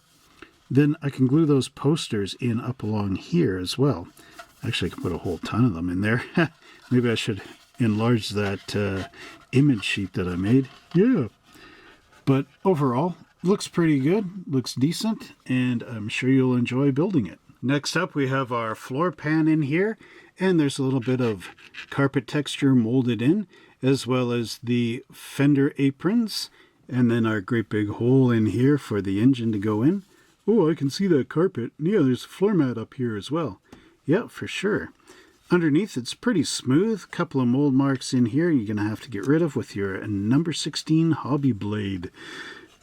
Then I can glue those posters in up along here as well. Actually, I can put a whole ton of them in there. Maybe I should enlarge that image sheet that I made. Yeah. But overall, looks pretty good, looks decent, and I'm sure you'll enjoy building it. Next up, we have our floor pan in here, and there's a little bit of carpet texture molded in, as well as the fender aprons, and then our great big hole in here for the engine to go in. Oh, I can see that carpet. Yeah, there's a floor mat up here as well. Yeah, for sure. Underneath, it's pretty smooth. Couple of mold marks in here you're going to have to get rid of with your number 16 hobby blade.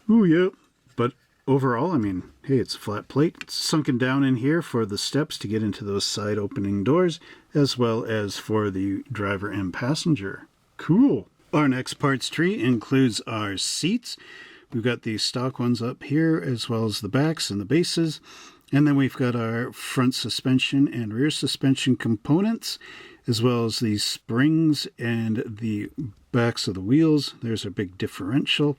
Oh, yeah. But overall, I mean, hey, it's a flat plate. It's sunken down in here for the steps to get into those side opening doors, as well as for the driver and passenger. Cool. Our next parts tree includes our seats. We've got these stock ones up here, as well as the backs and the bases. And then we've got our front suspension and rear suspension components, as well as the springs and the backs of the wheels. There's our big differential.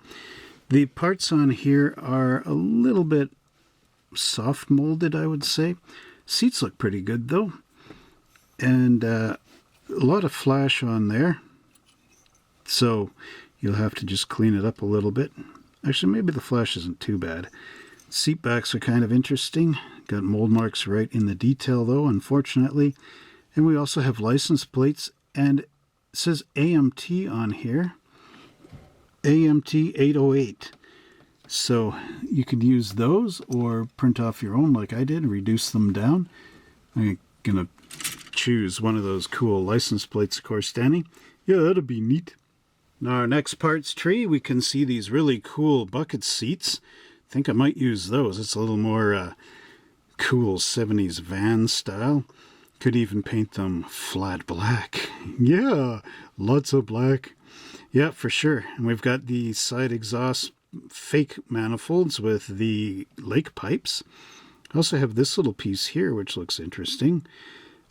The parts on here are a little bit soft molded, I would say. Seats look pretty good, though. And a lot of flash on there. So you'll have to just clean it up a little bit. Actually, maybe the flash isn't too bad. Seat backs are kind of interesting. Got mold marks right in the detail, though, unfortunately. And we also have license plates, and it says AMT on here. AMT 808. So you could use those or print off your own like I did and reduce them down. I'm going to choose one of those cool license plates, of course, Danny. Yeah, that'd be neat. Now, our next parts tree, we can see these really cool bucket seats. I think I might use those. It's a little more cool 70s van style. Could even paint them flat black. Yeah, lots of black. Yeah, for sure. And we've got the side exhaust fake manifolds with the lake pipes. I also have this little piece here, which looks interesting.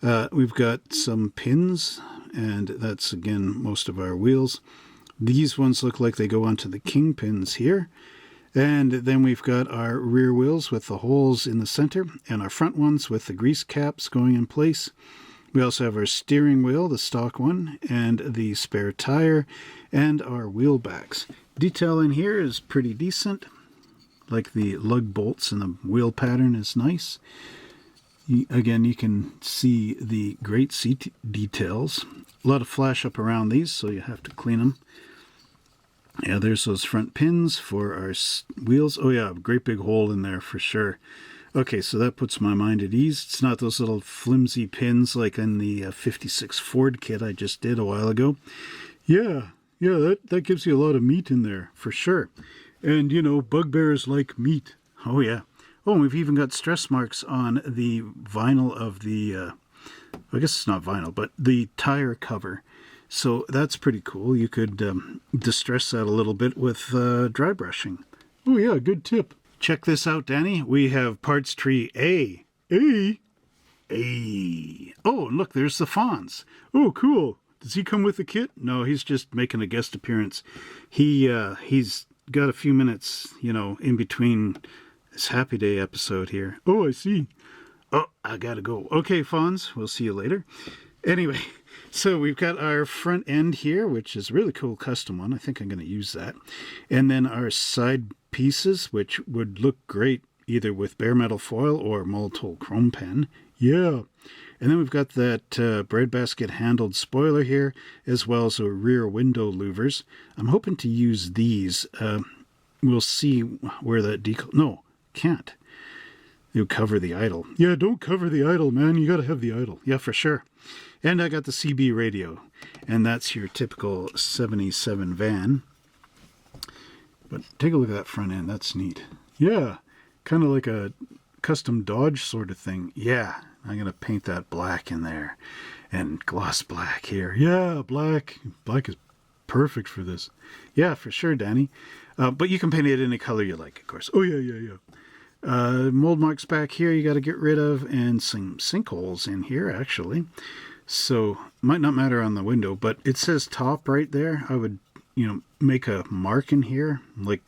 We've got some pins, and that's, again, most of our wheels. These ones look like they go onto the kingpins here. And then we've got our rear wheels with the holes in the center, and our front ones with the grease caps going in place. We also have our steering wheel, the stock one, and the spare tire, and our wheel backs. Detail in here is pretty decent. Like the lug bolts and the wheel pattern is nice. Again, you can see the great seat details. A lot of flash up around these, so you have to clean them. Yeah, there's those front pins for our wheels. Oh yeah, great big hole in there for sure. Okay, so that puts my mind at ease. It's not those little flimsy pins like in the 56 Ford kit I just did a while ago. Yeah, that gives you a lot of meat in there, for sure. And, bugbears like meat. Oh yeah. Oh, and we've even got stress marks on the vinyl of the, I guess it's not vinyl, but the tire cover. So that's pretty cool. You could distress that a little bit with dry brushing. Oh yeah, good tip. Check this out, Danny. We have parts tree A. A? A. Oh, and look, there's the Fonz. Oh, cool. Does he come with the kit? No, he's just making a guest appearance. He's got a few minutes, in between this Happy Day episode here. Oh, I see. Oh, I gotta go. Okay, Fonz, we'll see you later. Anyway, so we've got our front end here, which is a really cool custom one. I think I'm going to use that. And then our side pieces, which would look great either with bare metal foil or Molotow chrome pen. Yeah. And then we've got that breadbasket handled spoiler here, as well as a rear window louvers. I'm hoping to use these. We'll see where that decal... No, can't. You cover the idle. Yeah, don't cover the idle, man. You got to have the idle. Yeah, for sure. And I got the CB radio, and that's your typical 77 van. But take a look at that front end. That's neat. Yeah. Kind of like a custom Dodge sort of thing. Yeah, I'm going to paint that black in there and gloss black here. Yeah, black. Black is perfect for this. Yeah, for sure, Danny. But you can paint it any color you like, of course. Oh, yeah. Mold marks back here you got to get rid of, and some sinkholes in here, actually. So, might not matter on the window, but it says top right there. I would, make a mark in here, like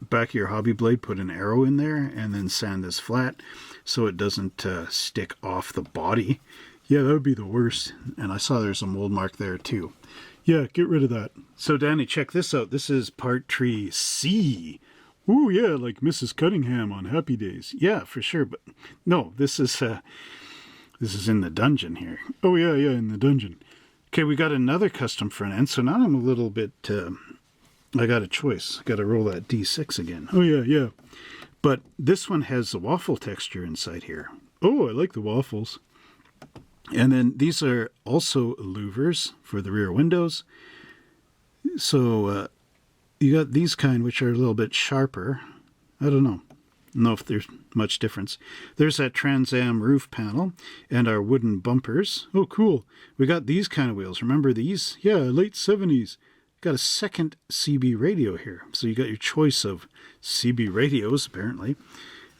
back of your hobby blade, put an arrow in there, and then sand this flat so it doesn't stick off the body. Yeah, that would be the worst. And I saw there's a mold mark there, too. Yeah, get rid of that. So, Danny, check this out. This is part tree C. Ooh, yeah, like Mrs. Cunningham on Happy Days. Yeah, for sure. But no, this is in the dungeon here. Oh, yeah, in the dungeon. Okay, we got another custom front end. So now I'm a little bit, I got a choice. I got to roll that D6 again. Oh, yeah. But this one has the waffle texture inside here. Oh, I like the waffles. And then these are also louvers for the rear windows. So you got these kind, which are a little bit sharper. I don't know if there's much difference. There's that Trans Am roof panel and our wooden bumpers. Oh, cool. We got these kind of wheels. Remember these? Yeah, late 70s. Got a second CB radio here. So you got your choice of CB radios, apparently.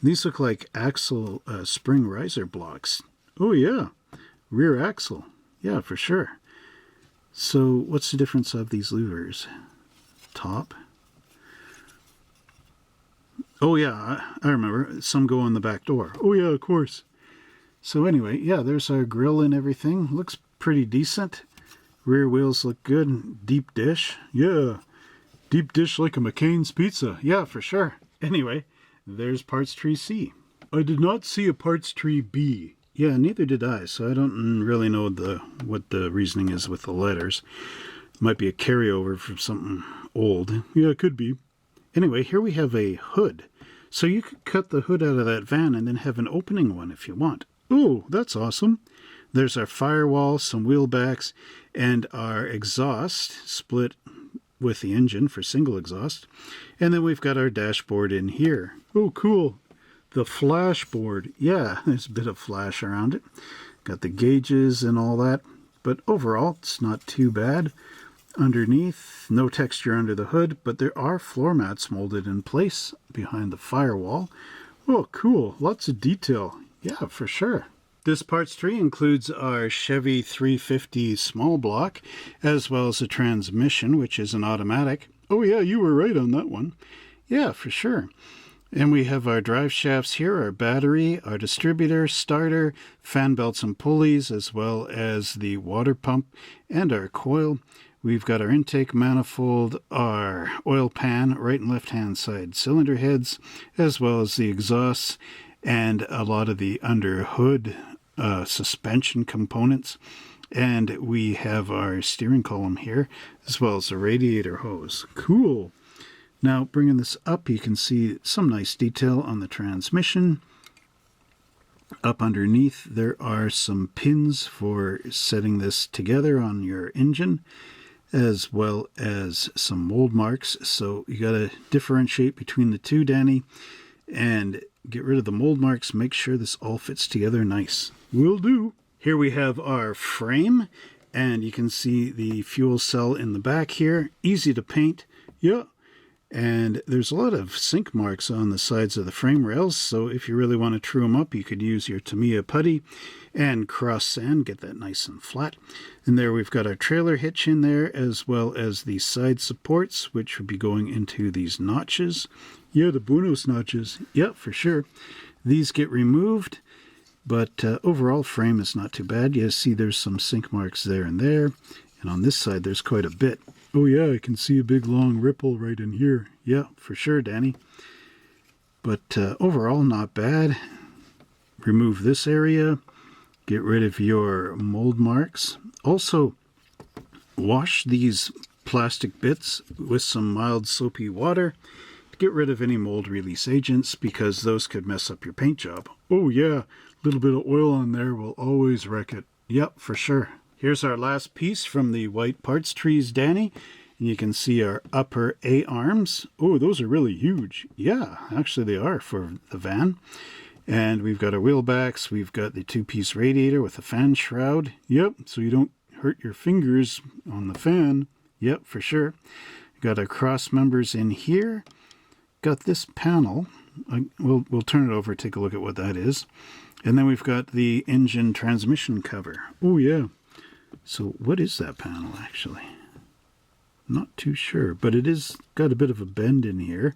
These look like axle spring riser blocks. Oh, yeah. Rear axle. Yeah, for sure. So what's the difference of these louvers? Top. Oh, yeah, I remember. Some go on the back door. Oh, yeah, of course. So anyway, yeah, there's our grill and everything. Looks pretty decent. Rear wheels look good. Deep dish. Yeah. Deep dish like a McCain's pizza. Yeah, for sure. Anyway, there's parts tree C. I did not see a parts tree B. Yeah, neither did I, so I don't really know what the reasoning is with the letters. Might be a carryover from something old. Yeah, it could be. Anyway, here we have a hood. So you could cut the hood out of that van and then have an opening one if you want. Oh, that's awesome. There's our firewall, some wheel backs, and our exhaust split with the engine for single exhaust. And then we've got our dashboard in here. Oh, cool. The flashboard. Yeah, there's a bit of flash around it. Got the gauges and all that. But overall, it's not too bad. Underneath, no texture under the hood, but there are floor mats molded in place behind the firewall. Oh, cool. Lots of detail. Yeah, for sure. This parts tree includes our Chevy 350 small block, as well as a transmission, which is an automatic. Oh, yeah, you were right on that one. Yeah, for sure. And we have our drive shafts here, our battery, our distributor, starter, fan belts and pulleys, as well as the water pump and our coil. We've got our intake manifold, our oil pan, right and left hand side cylinder heads, as well as the exhausts, and a lot of the under hood suspension components. And we have our steering column here, as well as the radiator hose. Cool. Now, bringing this up, you can see some nice detail on the transmission. Up underneath, there are some pins for setting this together on your engine, as well as some mold marks. So you got to differentiate between the two, Danny, and get rid of the mold marks. Make sure this all fits together nice. Will do. Here we have our frame, and you can see the fuel cell in the back here. Easy to paint. Yeah. And there's a lot of sink marks on the sides of the frame rails, so if you really want to true them up, you could use your Tamiya putty and cross sand, get that nice and flat. And there we've got our trailer hitch in there, as well as the side supports, which would be going into these notches. Yeah, the Buenos notches. Yep, for sure. These get removed, but overall frame is not too bad. You see there's some sink marks there and there, and on this side there's quite a bit. Oh yeah, I can see a big long ripple right in here. Yeah, for sure, Danny. But overall, not bad. Remove this area. Get rid of your mold marks. Also, wash these plastic bits with some mild soapy water to get rid of any mold release agents, because those could mess up your paint job. Oh yeah, a little bit of oil on there will always wreck it. Yep, for sure. Here's our last piece from the white parts trees, Danny. And you can see our upper A-arms. Oh, those are really huge. Yeah, actually they are for the van. And we've got our wheel backs. We've got the two-piece radiator with a fan shroud. Yep, so you don't hurt your fingers on the fan. Yep, for sure. Got our cross members in here. Got this panel. We'll turn it over, take a look at what that is. And then we've got the engine transmission cover. Oh, yeah. So what is that panel, actually? Not too sure, but it is got a bit of a bend in here.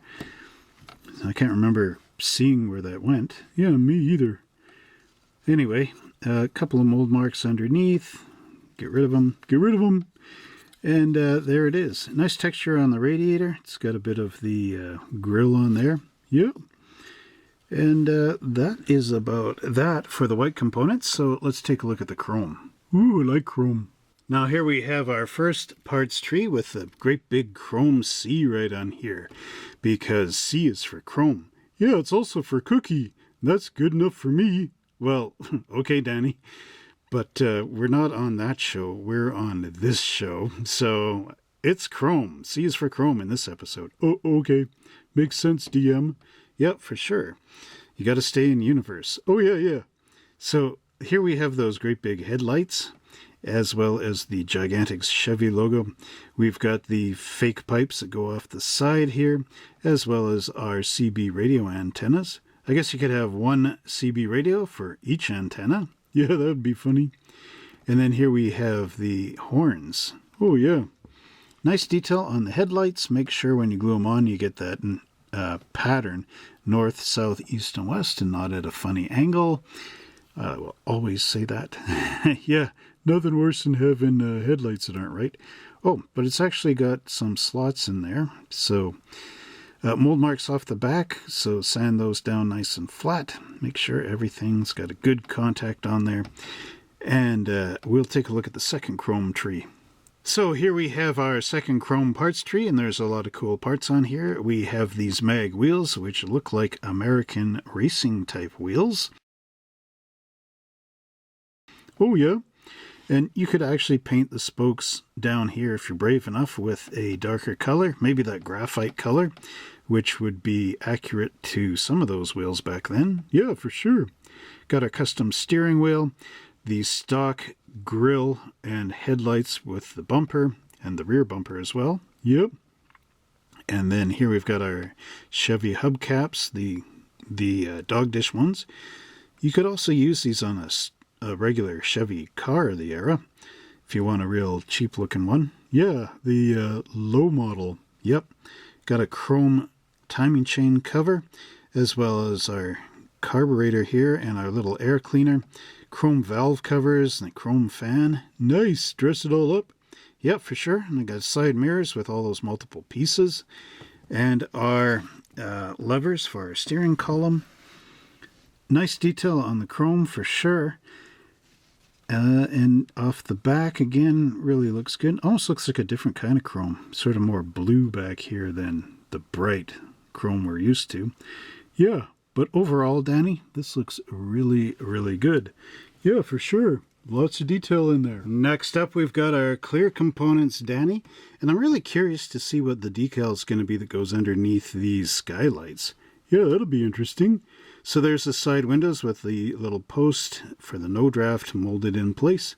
I can't remember seeing where that went. Yeah, me either. Anyway, a couple of mold marks underneath. Get rid of them. Get rid of them. And there it is. Nice texture on the radiator. It's got a bit of the grill on there. Yep. And that is about that for the white components. So let's take a look at the chrome. Ooh, I like chrome. Now here we have our first parts tree with the great big chrome C right on here, because C is for chrome. Yeah, it's also for cookie. That's good enough for me. Well, okay, Danny, but we're not on that show. We're on this show, so it's chrome. C is for chrome in this episode. Oh, okay. Makes sense, DM. Yep, for sure. You got to stay in universe. Oh, yeah. So here we have those great big headlights, as well as the gigantic Chevy logo. We've got the fake pipes that go off the side here, as well as our CB radio antennas. I guess you could have one CB radio for each antenna. Yeah, that would be funny. And then here we have the horns. Oh, yeah. Nice detail on the headlights. Make sure when you glue them on, you get that pattern, north, south, east, and west, and not at a funny angle. I will always say that. Yeah, nothing worse than having headlights that aren't right. Oh, but it's actually got some slots in there. So mold marks off the back, so sand those down nice and flat. Make sure everything's got a good contact on there. And we'll take a look at the second chrome tree. So here we have our second chrome parts tree, and there's a lot of cool parts on here. We have these mag wheels, which look like American racing type wheels. Oh, yeah. And you could actually paint the spokes down here if you're brave enough with a darker color, maybe that graphite color, which would be accurate to some of those wheels back then. Yeah, for sure. Got a custom steering wheel, the stock grille and headlights with the bumper and the rear bumper as well. Yep. And then here we've got our Chevy hubcaps, the dog dish ones. You could also use these on a regular Chevy car of the era, if you want a real cheap looking one. Yeah, the low model. Yep. Got a chrome timing chain cover, as well as our carburetor here and our little air cleaner, chrome valve covers and a chrome fan. Nice. Dress it all up. Yep, for sure. And I got side mirrors with all those multiple pieces, and our levers for our steering column. Nice detail on the chrome for sure. And off the back again, really looks good. Almost looks like a different kind of chrome. Sort of more blue back here than the bright chrome we're used to. Yeah, But overall, Danny, this looks really, really good. yeah, for sure. Lots of detail in there. Next up, we've got our clear components, Danny. And I'm really curious to see what the decal is going to be that goes underneath these skylights. Yeah, that'll be interesting. So there's the side windows with the little post for the no draft molded in place.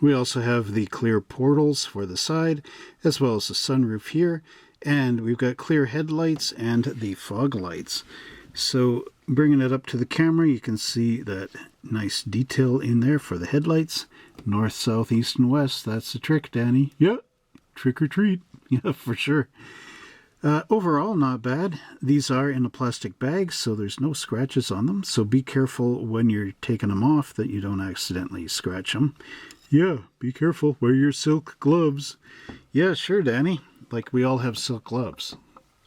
We also have the clear portals for the side, as well as the sunroof here. And we've got clear headlights and the fog lights. So bringing it up to the camera, you can see that nice detail in there for the headlights. North, south, east, and west. That's the trick, Danny. Yeah, trick or treat. Yeah, for sure. Overall, not bad. These are in a plastic bag, so there's no scratches on them. So be careful when you're taking them off that you don't accidentally scratch them. Yeah, be careful. Wear your silk gloves. Yeah, sure, Danny. Like we all have silk gloves.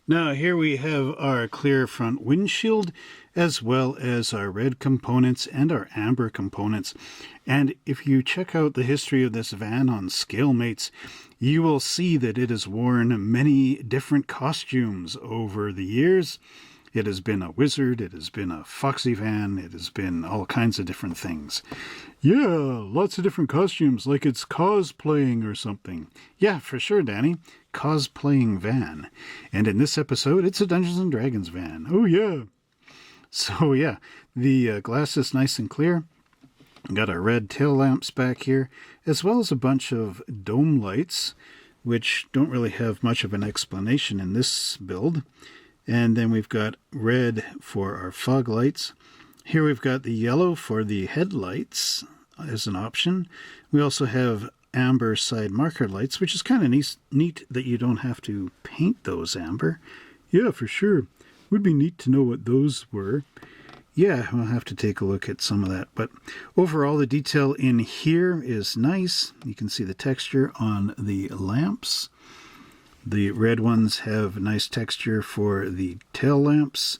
Now here we have our clear front windshield, as well as our red components and our amber components. And if you check out the history of this van on ScaleMates, you will see that it has worn many different costumes over the years. It has been a wizard, it has been a foxy van, it has been all kinds of different things. Yeah, lots of different costumes, like it's cosplaying or something. Yeah, for sure, Danny. Cosplaying van. And in this episode, it's a Dungeons and Dragons van. Oh, yeah. So, yeah, the glass is nice and clear. Got our red tail lamps back here, as well as a bunch of dome lights, which don't really have much of an explanation in this build. And then we've got red for our fog lights. Here we've got the yellow for the headlights as an option. We also have amber side marker lights, which is kind of neat that you don't have to paint those amber. Yeah, for sure. Would be neat to know what those were. Yeah, we'll have to take a look at some of that. But overall, the detail in here is nice. You can see the texture on the lamps. The red ones have nice texture for the tail lamps.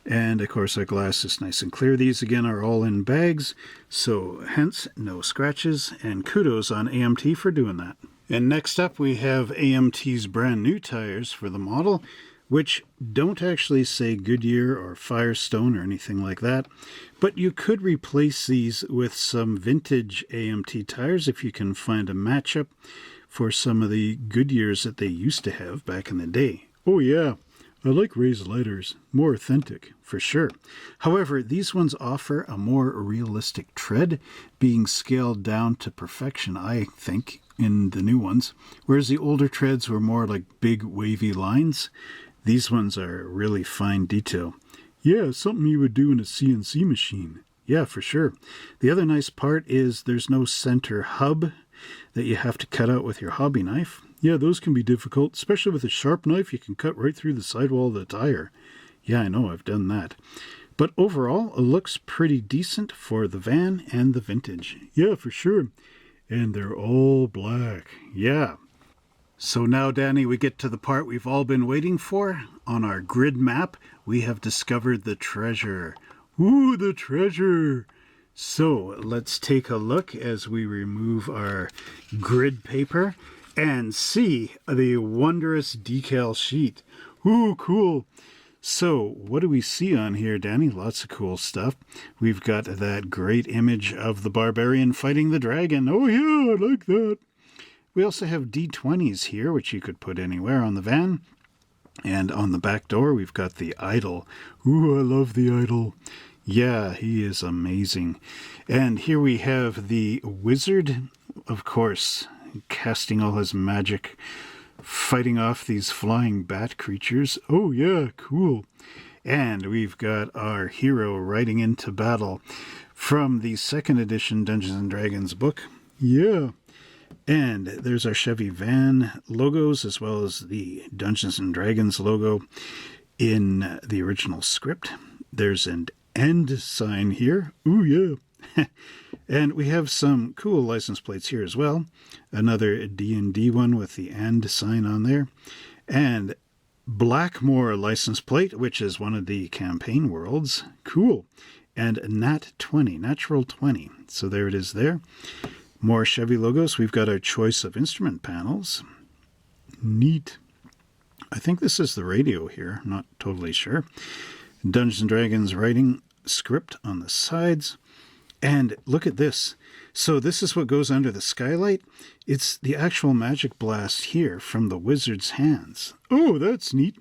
And of course, our glass is nice and clear. These again are all in bags, so hence no scratches. And kudos on AMT for doing that. And next up, we have AMT's brand new tires for the model, which don't actually say Goodyear or Firestone or anything like that. But you could replace these with some vintage AMT tires if you can find a matchup for some of the Goodyears that they used to have back in the day. Oh, yeah. I like raised lighters. More authentic. For sure. However, these ones offer a more realistic tread, being scaled down to perfection, I think, in the new ones. Whereas the older treads were more like big wavy lines. These ones are really fine detail. Yeah, something you would do in a CNC machine. Yeah, for sure. The other nice part is there's no center hub that you have to cut out with your hobby knife. Yeah, those can be difficult, especially with a sharp knife. You can cut right through the sidewall of the tire. Yeah, I know, I've done that. But overall, it looks pretty decent for the van and the vintage. Yeah, for sure. And they're all black. Yeah. So now, Danny, we get to the part we've all been waiting for. On our grid map, we have discovered the treasure. Ooh, the treasure! So let's take a look as we remove our grid paper and see the wondrous decal sheet. Ooh, cool. So what do we see on here, Danny? Lots of cool stuff. We've got that great image of the barbarian fighting the dragon. Oh, yeah, I like that. We also have D20s here, which you could put anywhere on the van. And on the back door, we've got the idol. Ooh, I love the idol. Yeah, he is amazing. And here we have the wizard, of course, casting all his magic, fighting off these flying bat creatures. Oh, yeah, cool. And we've got our hero riding into battle from the second edition Dungeons and Dragons book. Yeah. And there's our Chevy van logos, as well as the Dungeons and Dragons logo in the original script. There's an end sign here. Ooh, yeah. And we have some cool license plates here as well. Another D&D one with the and sign on there. And Blackmore license plate, which is one of the campaign worlds. Cool. and Nat 20, Natural 20. So there it is there. More Chevy logos. We've got our choice of instrument panels. Neat. I think this is the radio here. Not totally sure. Dungeons & Dragons writing script on the sides. And look at this. So this is what goes under the skylight. It's the actual magic blast here from the wizard's hands. Oh, that's neat.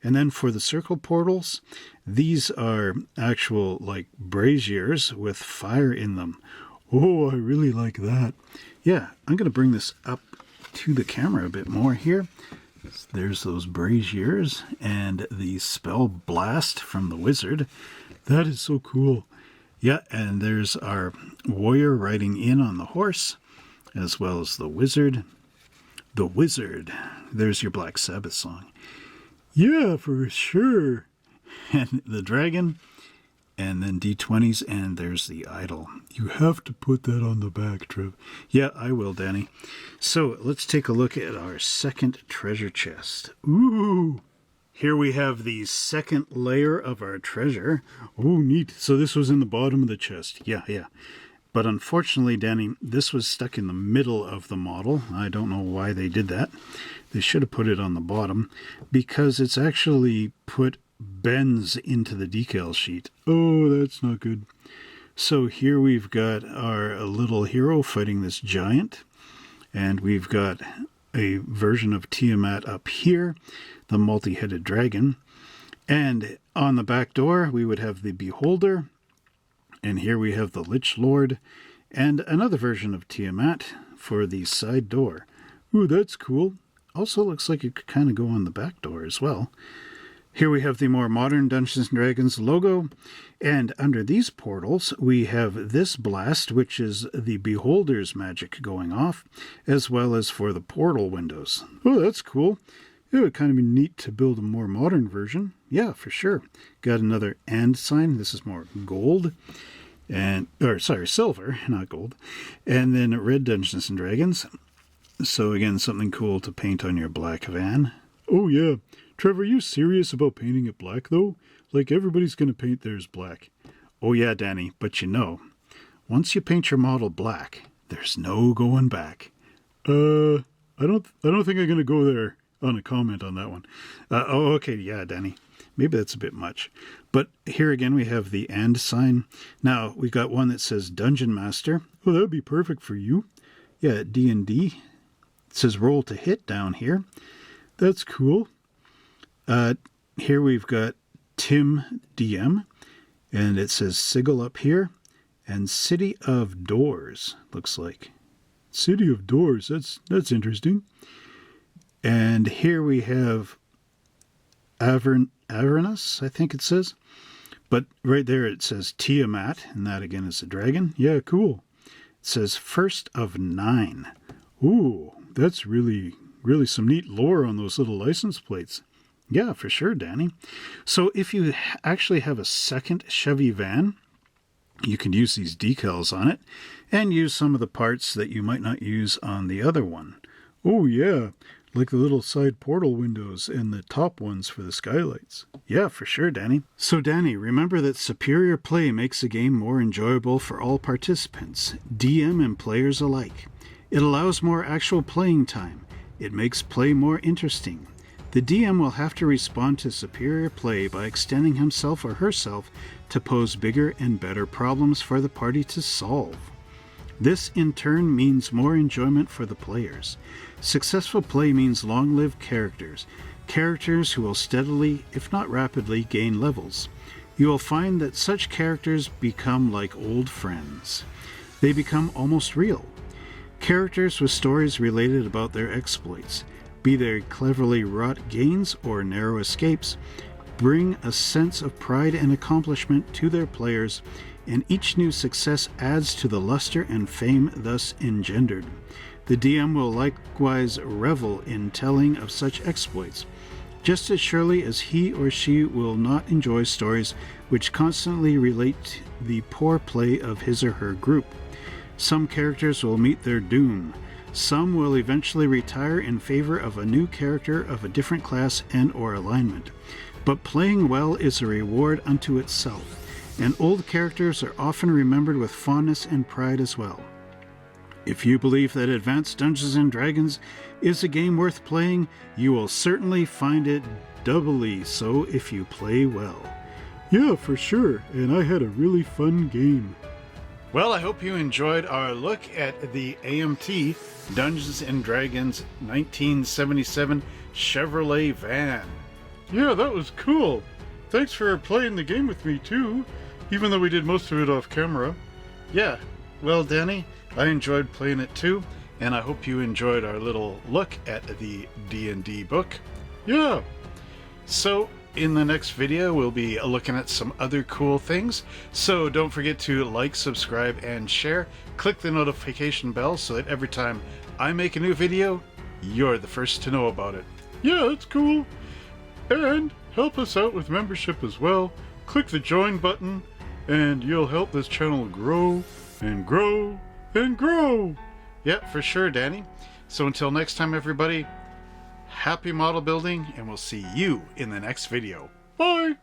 And then for the circle portals, these are actual like braziers with fire in them. Oh, I really like that. Yeah, I'm going to bring this up to the camera a bit more here. There's those braziers and the spell blast from the wizard. That is so cool. Yeah, and there's our warrior riding in on the horse, as well as the wizard. The wizard. There's your Black Sabbath song. Yeah, for sure. And the dragon, and then D20s, and there's the idol. You have to put that on the back, Trev. Yeah, I will, Danny. So let's take a look at our second treasure chest. Ooh. Here we have the second layer of our treasure. Oh, neat. So this was in the bottom of the chest. Yeah. But unfortunately, Danny, this was stuck in the middle of the model. I don't know why they did that. They should have put it on the bottom because it's actually put bends into the decal sheet. Oh, that's not good. So here we've got our little hero fighting this giant. And we've got a version of Tiamat up here, the multi-headed dragon. And on the back door, we would have the Beholder. And here we have the Lich Lord. And another version of Tiamat for the side door. Ooh, that's cool. Also looks like it could kind of go on the back door as well. Here we have the more modern Dungeons & Dragons logo. And under these portals, we have this blast, which is the Beholder's magic going off, as well as for the portal windows. Oh, that's cool. It would kind of be neat to build a more modern version. Yeah, for sure. Got another and sign. This is more gold. Silver, not gold. And then red Dungeons & Dragons. So again, something cool to paint on your black van. Oh, yeah. Trevor, are you serious about painting it black, though? Like, everybody's going to paint theirs black. Oh, yeah, Danny, but you know, once you paint your model black, there's no going back. I don't think I'm going to go there on a comment on that one. Okay, yeah, Danny. Maybe that's a bit much. But here again, we have the and sign. Now, we've got one that says Dungeon Master. Oh, that would be perfect for you. Yeah, D&D. It says roll to hit down here. That's cool. Here we've got Tim DM, and it says Sigil up here, and City of Doors, looks like. City of Doors, that's interesting. And here we have Avernus, I think it says. But right there it says Tiamat, and that again is a dragon. Yeah, cool. It says First of 9. Ooh, that's really some neat lore on those little license plates. Yeah, for sure, Danny. So if you actually have a second Chevy van, you can use these decals on it and use some of the parts that you might not use on the other one. Oh, yeah, like the little side portal windows and the top ones for the skylights. Yeah, for sure, Danny. So, Danny, remember that superior play makes a game more enjoyable for all participants, DM and players alike. It allows more actual playing time. It makes play more interesting. The DM will have to respond to superior play by extending himself or herself to pose bigger and better problems for the party to solve. This, in turn, means more enjoyment for the players. Successful play means long-lived characters who will steadily, if not rapidly, gain levels. You will find that such characters become like old friends. They become almost real. Characters with stories related about their exploits, be they cleverly wrought gains or narrow escapes, bring a sense of pride and accomplishment to their players, and each new success adds to the luster and fame thus engendered. The DM will likewise revel in telling of such exploits, just as surely as he or she will not enjoy stories which constantly relate the poor play of his or her group. Some characters will meet their doom. Some will eventually retire in favor of a new character of a different class and or alignment. But playing well is a reward unto itself. and old characters are often remembered with fondness and pride as well. If you believe that Advanced Dungeons & Dragons is a game worth playing, you will certainly find it doubly so if you play well. Yeah, for sure, and I had a really fun game. Well, I hope you enjoyed our look at the AMT Dungeons & Dragons 1977 Chevrolet van. Yeah, that was cool. Thanks for playing the game with me too, even though we did most of it off camera. Yeah, well, Danny, I enjoyed playing it too, and I hope you enjoyed our little look at the D&D book. Yeah. So, in the next video, we'll be looking at some other cool things. So don't forget to like, subscribe, and share. Click the notification bell so that every time I make a new video, you're the first to know about it. Yeah, that's cool. And help us out with membership as well. Click the join button, and you'll help this channel grow and grow and grow. Yeah, for sure, Danny. So until next time, everybody, happy model building, and we'll see you in the next video. Bye!